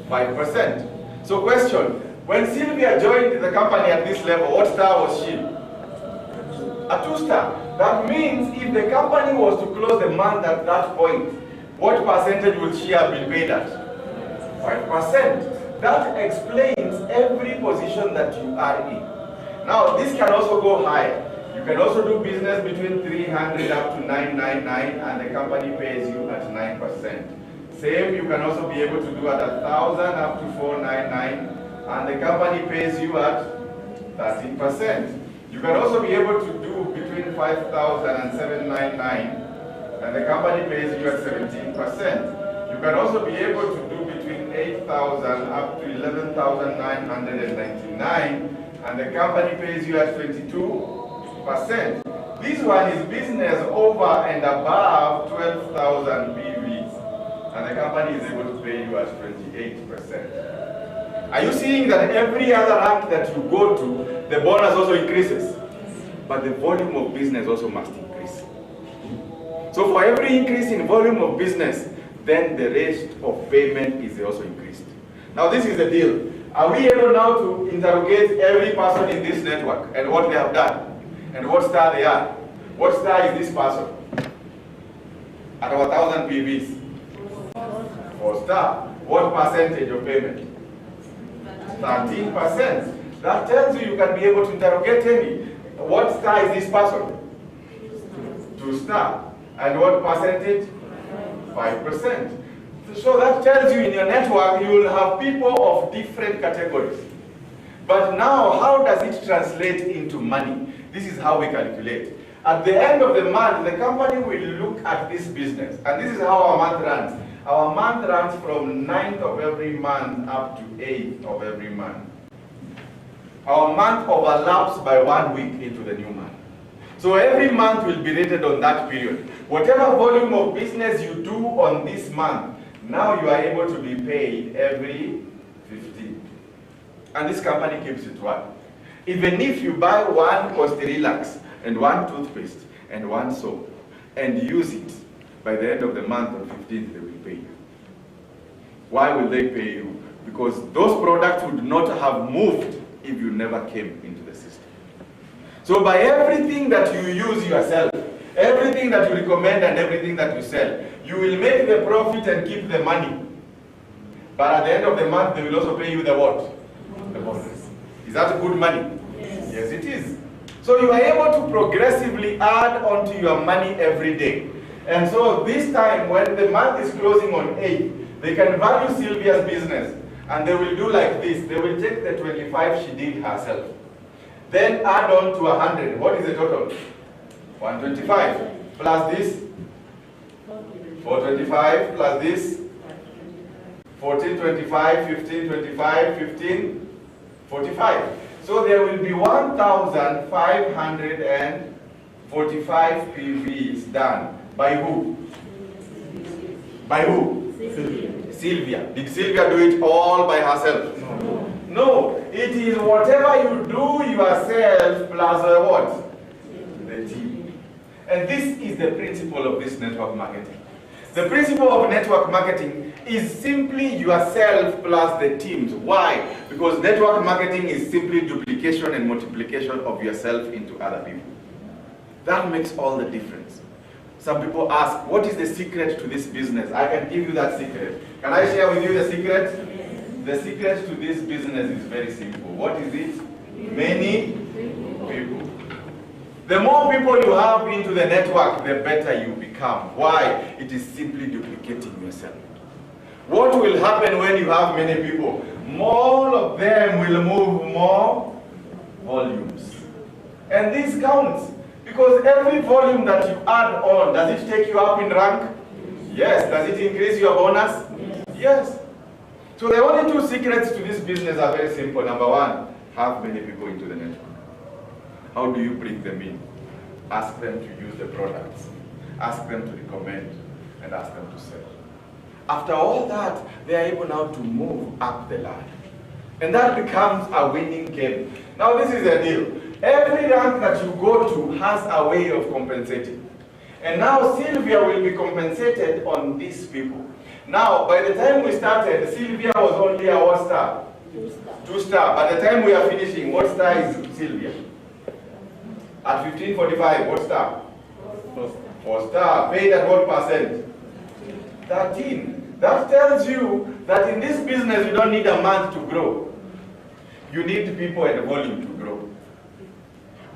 A: 5%. So question, when Sylvia joined the company at this level, what star was she? A 2-star. That means if the company was to close the month at that point, what percentage would she have been paid at? 5%. That explains every position that you are in. Now, this can also go higher. You can also do business between 300 up to 999 and the company pays you at 9%. Same, you can also be able to do at 1,000 up to 499 and the company pays you at 13%. You can also be able to do between 5,000 and 799 and the company pays you at 17%. You can also be able to do between 8,000 up to 11,999 and the company pays you at 22%. This one is business over and above 12,000 BVs and the company is able to pay you at 28%. Are you seeing that every other rank that you go to, the bonus also increases? But the volume of business also must increase. So for every increase in volume of business, then the rate of payment is also increased. Now this is the deal. Are we able now to interrogate every person in this network and what they have done and what star they are? What star is this person? At our 1,000 PVs? 4-star. What percentage of payment? 13%. That tells you can be able to interrogate any. What star is this person? 2-star. And what percentage? 5%. So that tells you in your network you will have people of different categories. But now, how does it translate into money? This is how we calculate. At the end of the month, the company will look at this business. And this is how our month runs. Our month runs from 9th of every month up to 8th of every month. Our month overlaps by 1 week into the new month. So every month will be rated on that period. Whatever volume of business you do on this month, now you are able to be paid every 15th. And this company keeps it one. Even if you buy one Costerilax and one toothpaste and one soap and use it, by the end of the month on 15th they will pay you. Why will they pay you? Because those products would not have moved if you never came into the system. So by everything that you use yourself, everything that you recommend and everything that you sell, you will make the profit and keep the money. But at the end of the month, they will also pay you the what? The bonus. Is that good money?
B: Yes.
A: Yes, it is. So you are able to progressively add onto your money every day. And so this time, when the month is closing on 8th, they can value Sylvia's business. And they will do like this. They will take the 25 she did herself. Then add on to 100. What is the total? 125. Plus this? 425. Plus this? 1425, 1525, 1545. So there will be 1,545 PVs done. By who? By who? Sylvia. Did Sylvia do it all by herself?
B: No.
A: No. It is whatever you do yourself plus what? The team. And this is the principle of this network marketing. The principle of network marketing is simply yourself plus the teams. Why? Because network marketing is simply duplication and multiplication of yourself into other people. That makes all the difference. Some people ask, what is the secret to this business? I can give you that secret. Can I share with you the secret? The secret to this business is very simple. What is it? Many people. The more people you have into the network, the better you become. Why? It is simply duplicating yourself. What will happen when you have many people? More of them will move more volumes. And this counts. Because every volume that you add on, does it take you up in rank? Yes. Does it increase your bonus? Yes. So the only two secrets to this business are very simple. Number one, have many people into the network. How do you bring them in? Ask them to use the products. Ask them to recommend. And ask them to sell. After all that, they are able now to move up the ladder. And that becomes a winning game. Now this is the deal. Every rank that you go to has a way of compensating. And now Sylvia will be compensated on these people. Now, by the time we started, Sylvia was only a what star?
B: 2-star.
A: 2-star. By the time we are finishing, what star is Sylvia? At 1545, what star? 4-star. Paid at what percent? 13. That tells you that in this business, you don't need a month to grow. You need people and volume to grow.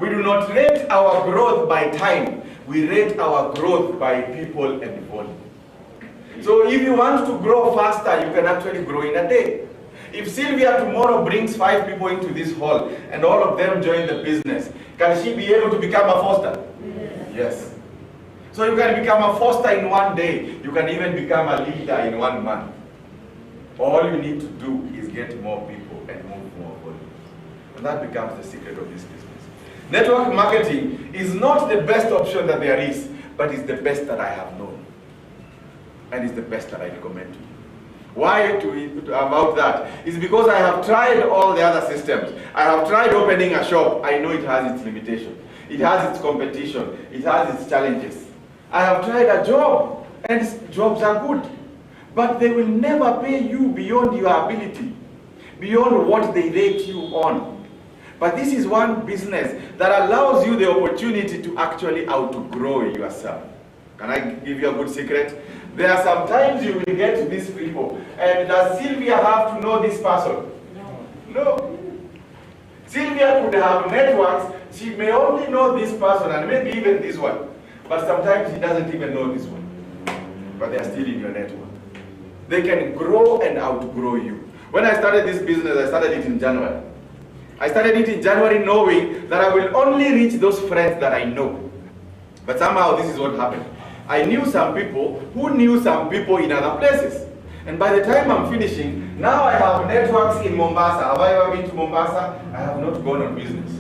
A: We do not rate our growth by time. We rate our growth by people and volume. So if you want to grow faster, you can actually grow in a day. If Sylvia tomorrow brings 5 people into this hall and all of them join the business, can she be able to become a foster? Yes. So you can become a foster in one day. You can even become a leader in 1 month. All you need to do is get more people and move more volume. And that becomes the secret of this business. Network marketing is not the best option that there is, but it's the best that I have known. And it's the best that I recommend to you. Why about that? It's because I have tried all the other systems. I have tried opening a shop. I know it has its limitations. It has its competition. It has its challenges. I have tried a job, and jobs are good. But they will never pay you beyond your ability, beyond what they rate you on. But this is one business that allows you the opportunity to actually outgrow yourself. Can I give you a good secret? There are some times you will get to these people, and does Sylvia have to know this person? No. Sylvia could have networks. She may only know this person and maybe even this one. But sometimes she doesn't even know this one. But they are still in your network. They can grow and outgrow you. When I started this business, I started it in January. I started it in January knowing that I will only reach those friends that I know. But somehow this is what happened. I knew some people who knew some people in other places. And by the time I'm finishing, now I have networks in Mombasa. Have I ever been to Mombasa? I have not gone on business.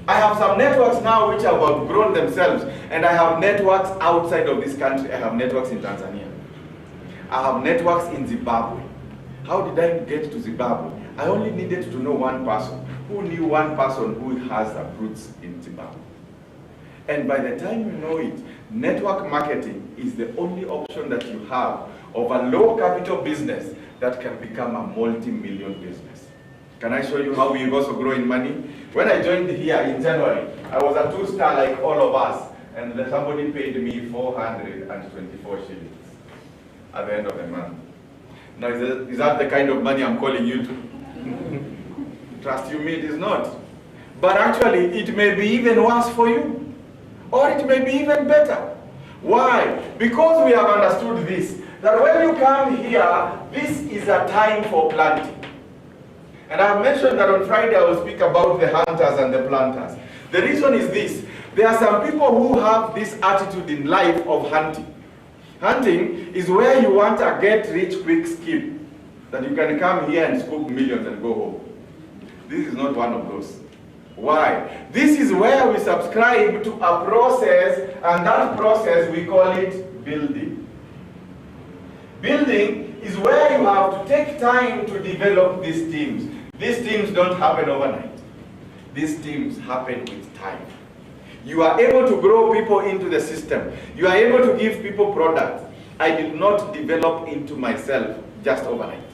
A: I have some networks now which have outgrown themselves, and I have networks outside of this country. I have networks in Tanzania. I have networks in Zimbabwe. How did I get to Zimbabwe? I only needed to know one person who knew one person who has roots in Zimbabwe. And by the time you know it, network marketing is the only option that you have of a low capital business that can become a multi-million business. Can I show you how we also grow in money? When I joined here in January, I was a 2-star like all of us, and then somebody paid me 424 shillings at the end of the month. Now, is that the kind of money I'm calling you to? Trust you me, it is not. But actually, it may be even worse for you. Or it may be even better. Why? Because we have understood this, that when you come here, this is a time for planting. And I have mentioned that on Friday I will speak about the hunters and the planters. The reason is this. There are some people who have this attitude in life of hunting. Hunting is where you want a get-rich-quick scheme, that you can come here and scoop millions and go home. This is not one of those. Why? This is where we subscribe to a process, and that process we call it building. Building is where you have to take time to develop these teams. These teams don't happen overnight. These teams happen with time. You are able to grow people into the system. You are able to give people products. I did not develop into myself just overnight.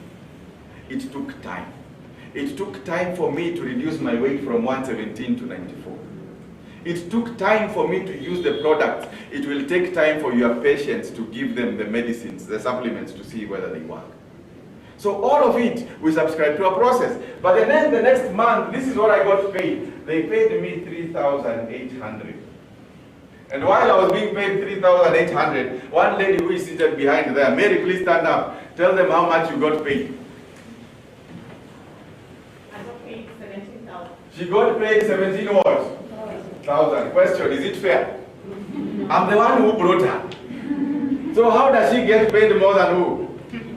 A: It took time. It took time for me to reduce my weight from 117 to 94. It took time for me to use the products. It will take time for your patients to give them the medicines, the supplements, to see whether they work. So all of it, we subscribe to a process. But then the next month, this is what I got paid. They paid me 3,800. And while I was being paid 3,800, one lady who is seated behind there, Mary, please stand up. Tell them how much you got paid.
B: I got paid 17,000.
A: She got paid 17 what? 1,000. Question, is it fair? I'm the one who brought her. So how does she get paid more than who?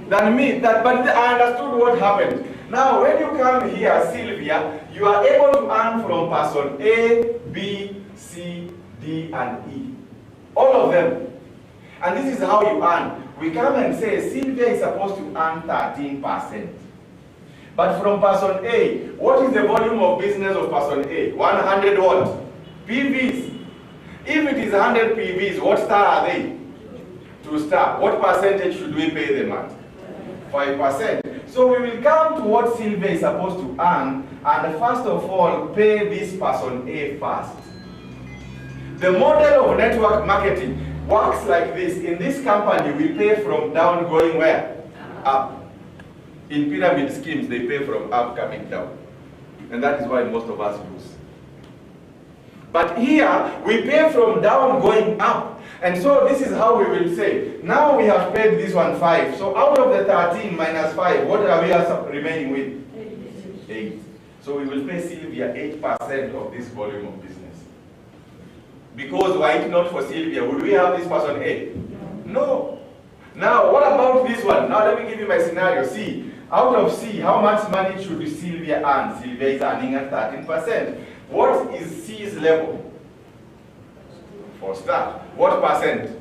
A: Than me. But I understood what happened. Now, when you come here, Sylvia, you are able to earn from person A, B, C, D, and E. All of them. And this is how you earn. We come and say, Sylvia is supposed to earn 13%. But from person A, what is the volume of business of person A? 100 what? PVs. If it is 100 PVs, what star are they? 2 star. What percentage should we pay them at? 5%. So we will come to what Sylvia is supposed to earn, and first of all, pay this person A first. The model of network marketing works like this. In this company, we pay from down going where? Up. In pyramid schemes, they pay from up coming down. And that is why most of us lose. But here, we pay from down going up. And so this is how we will say, now we have paid this one 5. So out of the 13 minus 5, what are we remaining with? 8. So we will pay Sylvia 8% of this volume of business. Because were it not for Sylvia, would we have this person A? No. Now, what about this one? Now let me give you my scenario. C. Out of C, how much money should Sylvia earn? Sylvia is earning at 13%. What is C's level? 4 star. What percent?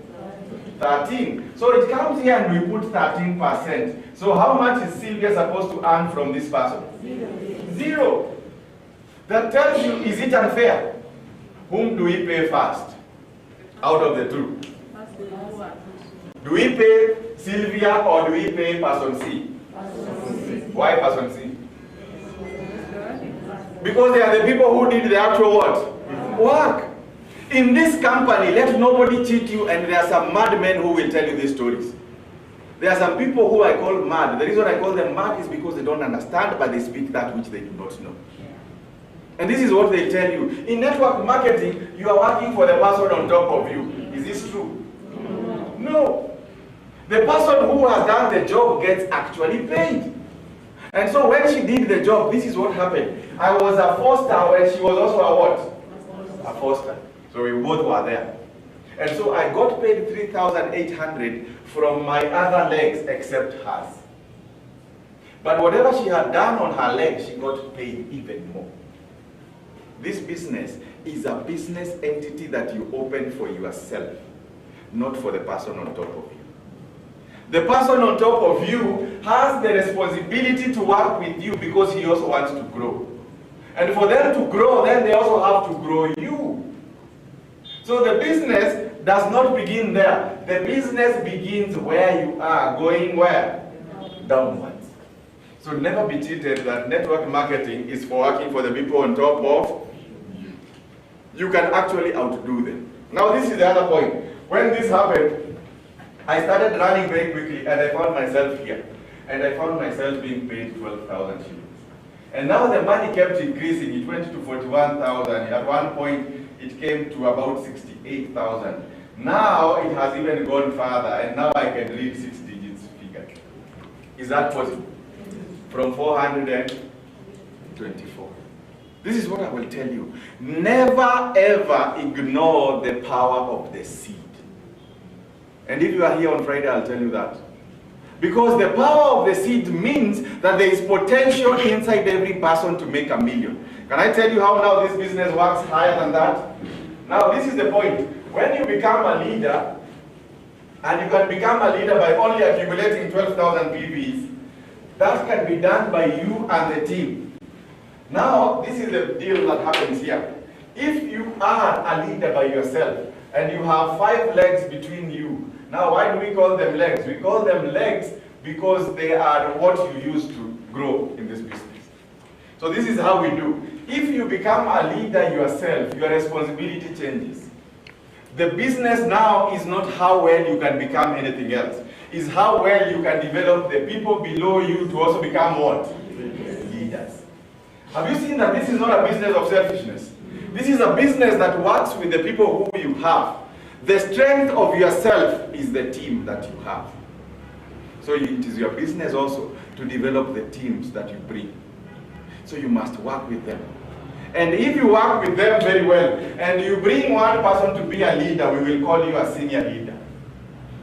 A: 13. So it comes here and we put 13%. So how much is Sylvia supposed to earn from this person? 0. That tells you, is it unfair? Whom do we pay first out of the two? Do we pay Sylvia or do we pay person C? Why person C? Because they are the people who did the actual what? Work. In this company, let nobody cheat you, and there are some madmen who will tell you these stories. There are some people who I call mad. The reason I call them mad is because they don't understand, but they speak that which they do not know. And this is what they tell you. In network marketing, you are working for the person on top of you. Is this true? No. The person who has done the job gets actually paid. And so when she did the job, this is what happened. I was a 4-star and she was also a what? A 4-star. So we both were there. And so I got paid 3,800 from my other legs except hers. But whatever she had done on her legs, she got paid even more. This business is a business entity that you open for yourself, not for the person on top of you. The person on top of you has the responsibility to work with you because he also wants to grow. And for them to grow, then they also have to grow you. So the business does not begin there. The business begins where you are, going where? Downwards. So never be cheated that network marketing is for working for the people on top of you. You can actually outdo them. Now this is the other point. When this happened, I started running very quickly and I found myself here. And I found myself being paid 12,000 shillings. And now the money kept increasing. It went to 41,000. At one point, it came to about 68,000. Now it has even gone further, and now I can read 6 digits figure. Is that possible? From 424. This is what I will tell you. Never ever ignore the power of the seed. And if you are here on Friday, I'll tell you that. Because the power of the seed means that there is potential inside every person to make $1 million. Can I tell you how now this business works higher than that? Now this is the point. When you become a leader, and you can become a leader by only accumulating 12,000 PVs, that can be done by you and the team. Now this is the deal that happens here. If you are a leader by yourself, and you have 5 legs between you, now why do we call them legs? We call them legs because they are what you use to grow in this business. So this is how we do. If you become a leader yourself, your responsibility changes. The business now is not how well you can become anything else. It's how well you can develop the people below you to also become what? Leaders. Have you seen that this is not a business of selfishness? This is a business that works with the people who you have. The strength of yourself is the team that you have. So it is your business also to develop the teams that you bring. So you must work with them. And if you work with them very well, and you bring one person to be a leader, we will call you a senior leader.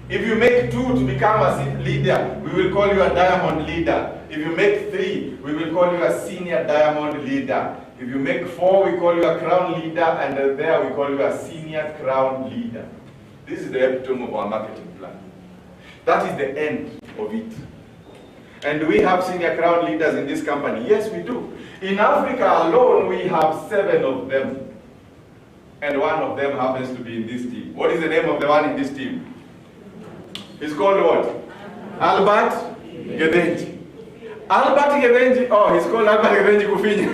A: If you make 2 to become a leader, we will call you a diamond leader. If you make 3, we will call you a senior diamond leader. If you make 4, we call you a crown leader, and there we call you a senior crown leader. This is the epitome of our marketing plan. That is the end of it. And do we have senior crown leaders in this company? Yes, we do. In Africa alone, we have 7 of them. And one of them happens to be in this team. What is the name of the one in this team? He's called what? Albert Gedenji. Albert Gedenji, oh, he's called Albert Gedenji Kufinya.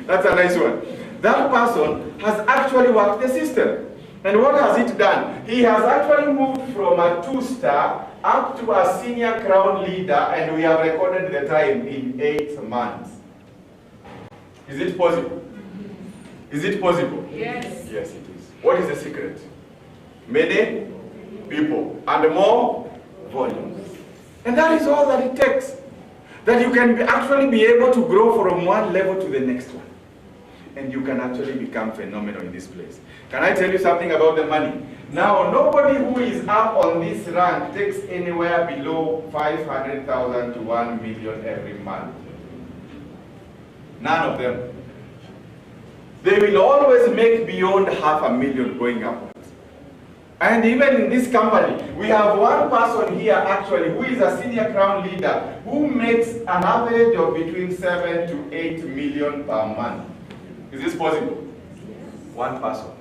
A: That's a nice one. That person has actually worked the system. And what has it done? He has actually moved from a 2-star up to a senior crown leader, and we have recorded the time in 8 months. Is it possible? Is it possible?
B: Yes.
A: Yes, it is. What is the secret? Many people and more volumes. And that is all that it takes. That you can actually be able to grow from one level to the next one. And you can actually become phenomenal in this place. Can I tell you something about the money? Now, nobody who is up on this rank takes anywhere below 500,000 to 1 million every month. None of them. They will always make beyond 500,000 going upwards. And even in this company, we have one person here actually who is a senior crown leader who makes an average of between 7 to 8 million per month. Is this possible? One person,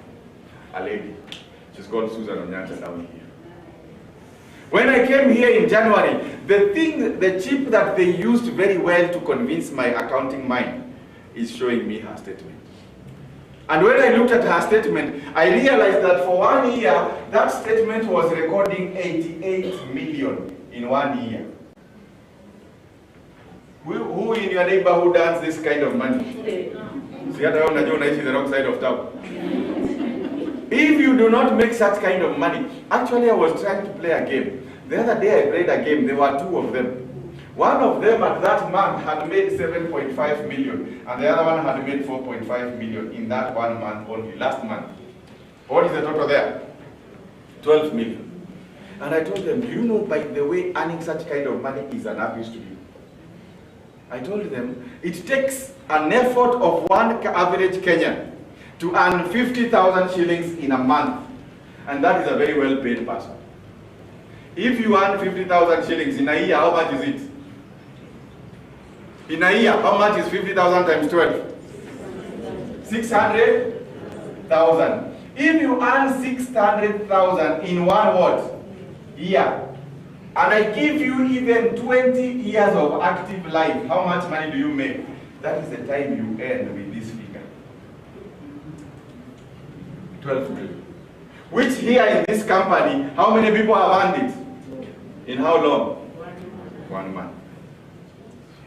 A: a lady. She's called Susan Onyancha down here. When I came here in January, the chip that they used very well to convince my accounting mind is showing me her statement. And when I looked at her statement, I realized that for 1 year, that statement was recording 88 million in 1 year. Who in your neighborhood earns this kind of money? See, the wrong side of town. If you do not make such kind of money, actually I was trying to play a game. The other day I played a game, there were 2 of them. One of them at that month had made 7.5 million, and the other one had made 4.5 million in that 1 month only, last month. What is the total there? 12 million. And I told them, do you know, by the way, earning such kind of money is an abuse to you? I told them, it takes an effort of one average Kenyan to earn 50,000 shillings in a month. And that is a very well paid person. If you earn 50,000 shillings in a year, how much is it? In a year, how much is 50,000 times 12? 600,000. If you earn 600,000 in one what? Year, and I give you even 20 years of active life, how much money do you make? That is the time you end with this figure. 12 million. Which here in this company, how many people have earned it? In how long? 1 month.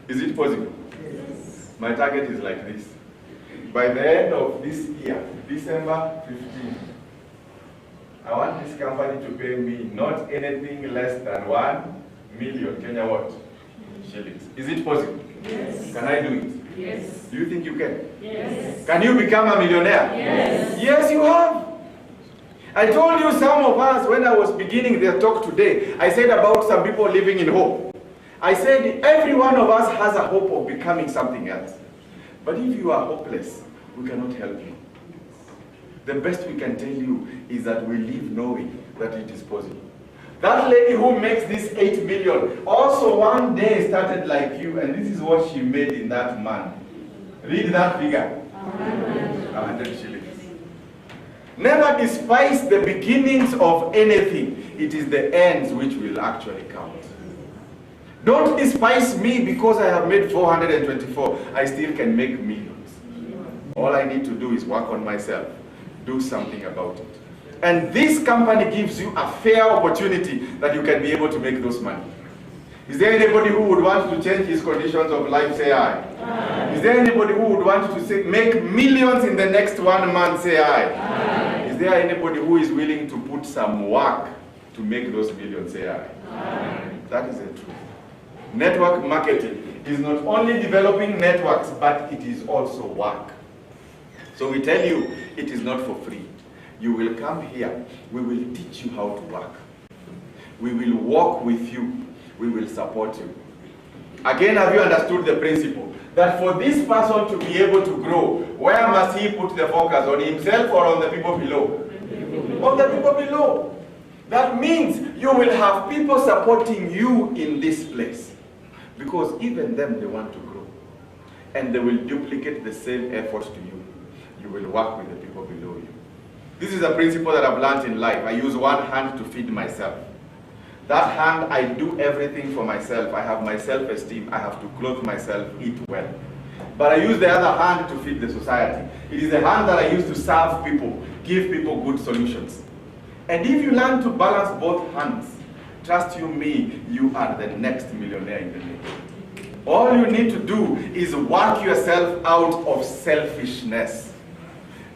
A: Is it possible? Yes. My target is like this. By the end of this year, December 15, I want this company to pay me not anything less than 1 million Kenya what? Shillings. Is it possible?
B: Yes.
A: Can I do it?
B: Yes.
A: Do you think you can?
B: Yes.
A: Can you become a millionaire?
B: Yes.
A: Yes, you have. I told you some of us when I was beginning the talk today, I said about some people living in hope. I said every one of us has a hope of becoming something else. But if you are hopeless, we cannot help you. The best we can tell you is that we live knowing that it is possible. That lady who makes this 8 million also one day started like you, and this is what she made in that month. Read that figure. 100 shillings. Never despise the beginnings of anything. It is the ends which will actually count. Don't despise me because I have made 424. I still can make millions. All I need to do is work on myself. Do something about it. And this company gives you a fair opportunity that you can be able to make those money. Is there anybody who would want to change his conditions of life? Say aye. Aye. Is there anybody who would want to make millions in the next 1 month? Say aye. Aye. Is there anybody who is willing to put some work to make those millions? Say aye. Aye. That is the truth. Network marketing is not only developing networks, but it is also work. So we tell you, it is not for free. You will come here, we will teach you how to work. We will walk with you, we will support you. Again, have you understood the principle? That for this person to be able to grow, where must he put the focus? On himself or on the people below? On the people below. That means you will have people supporting you in this place. Because even them, they want to grow. And they will duplicate the same effort to you. you will work with the people below you. This is a principle that I've learned in life. I use one hand to feed myself. That hand, I do everything for myself. I have my self-esteem. I have to clothe myself, eat well. But I use the other hand to feed the society. It is the hand that I use to serve people, give people good solutions. And if you learn to balance both hands, trust you me, you are the next millionaire in the nation. All you need to do is work yourself out of selfishness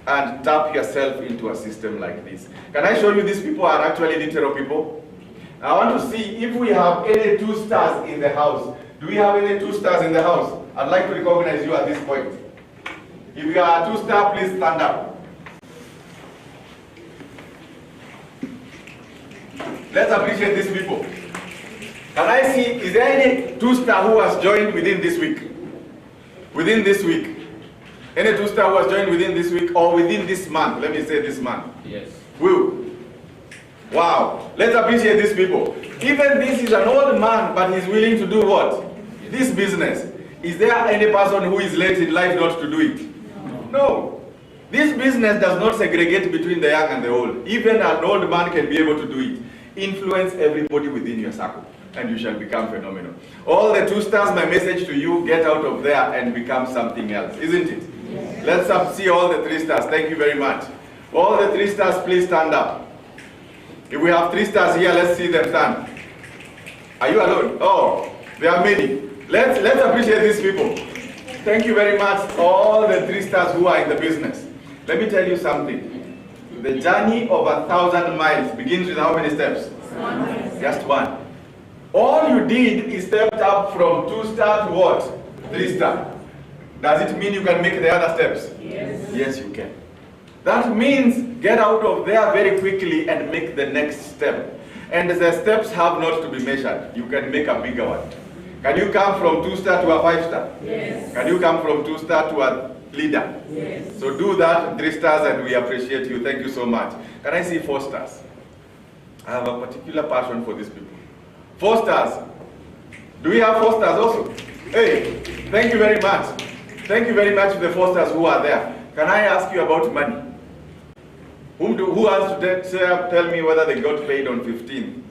A: and tap yourself into a system like this. Can I show you these people are actually literal people? I want to see if we have any 2 stars in the house. Do we have any 2 stars in the house? I'd like to recognize you at this point. If you are a 2-star, please stand up. Let's appreciate these people. Can I see, is there any 2-star who has joined within this week? Within this week? Any 2-star who has joined within this week or within this month? Let me say this month.
D: Yes.
A: Woo. Wow. Let's appreciate these people. Even this is an old man, but he's willing to do what? This business. Is there any person who is late in life not to do it? No. This business does not segregate between the young and the old. Even an old man can be able to do it. Influence everybody within your circle, and you shall become phenomenal. All the 2 stars, my message to you, get out of there and become something else, isn't it? Yes. Let's see all the 3 stars. Thank you very much. All the 3 stars, please stand up. If we have 3 stars here, let's see them stand. Are you alone? Oh, there are many. Let's appreciate these people. Thank you very much, all the 3 stars who are in the business. Let me tell you something. The journey of 1,000 miles begins with how many steps? 1. Just 1. All you did is stepped up from 2-star to what? 3-star. Does it mean you can make the other steps? Yes. Yes, you can. That means get out of there very quickly and make the next step. And the steps have not to be measured. You can make a bigger one. Can you come from 2-star to a 5-star? Yes. Can you come from 2-star to a leader? Yes. So do that, 3 stars, and we appreciate you. Thank you so much. Can I see 4 stars? I have a particular passion for these people. 4 stars. Do we have 4 stars also? Hey, thank you very much. Thank you very much to the 4 stars who are there. Can I ask you about money? Who has to tell me whether they got paid on 15th?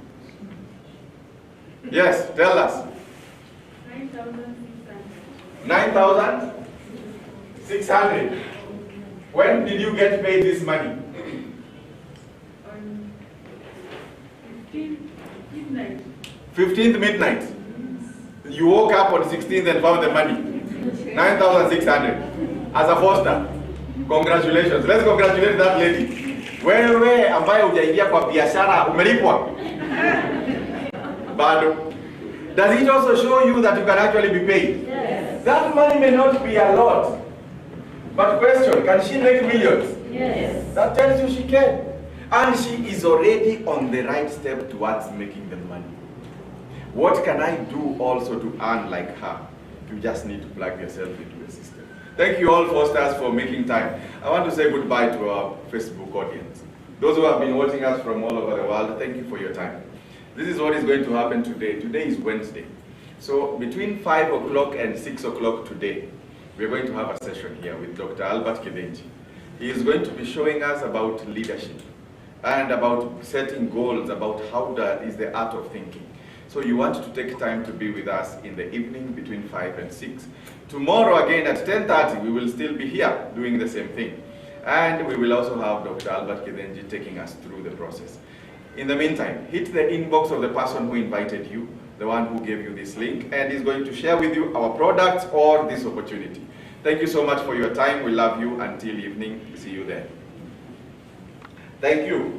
A: Yes, tell us.
B: 9,600.
A: 9,600. When did you get paid this money?
B: On 15th midnight.
A: 15th midnight. You woke up on 16th and found the money. 9,600. As a 4-star. Congratulations. Let's congratulate that lady. Wewe ambaye hujaingia kwa biashara umelipwa? Bado. Does it also show you that you can actually be paid? Yes. That money may not be a lot. But question, can she make millions? Yes. That tells you she can. And she is already on the right step towards making the money. What can I do also to earn like her? You just need to plug yourself into the system. Thank you all 4 stars for making time. I want to say goodbye to our Facebook audience. Those who have been watching us from all over the world, thank you for your time. This is what is going to happen today. Today is Wednesday. So between 5 o'clock and 6 o'clock today, we're going to have a session here with Dr. Albert Kibenji. He is going to be showing us about leadership and about setting goals, about how that is the art of thinking. So you want to take time to be with us in the evening between 5 and 6. Tomorrow again at 10:30, we will still be here doing the same thing. And we will also have Dr. Albert Kibenji taking us through the process. In the meantime, hit the inbox of the person who invited you, the one who gave you this link, and is going to share with you our products or this opportunity. Thank you so much for your time. We love you. Until evening, see you then. Thank you.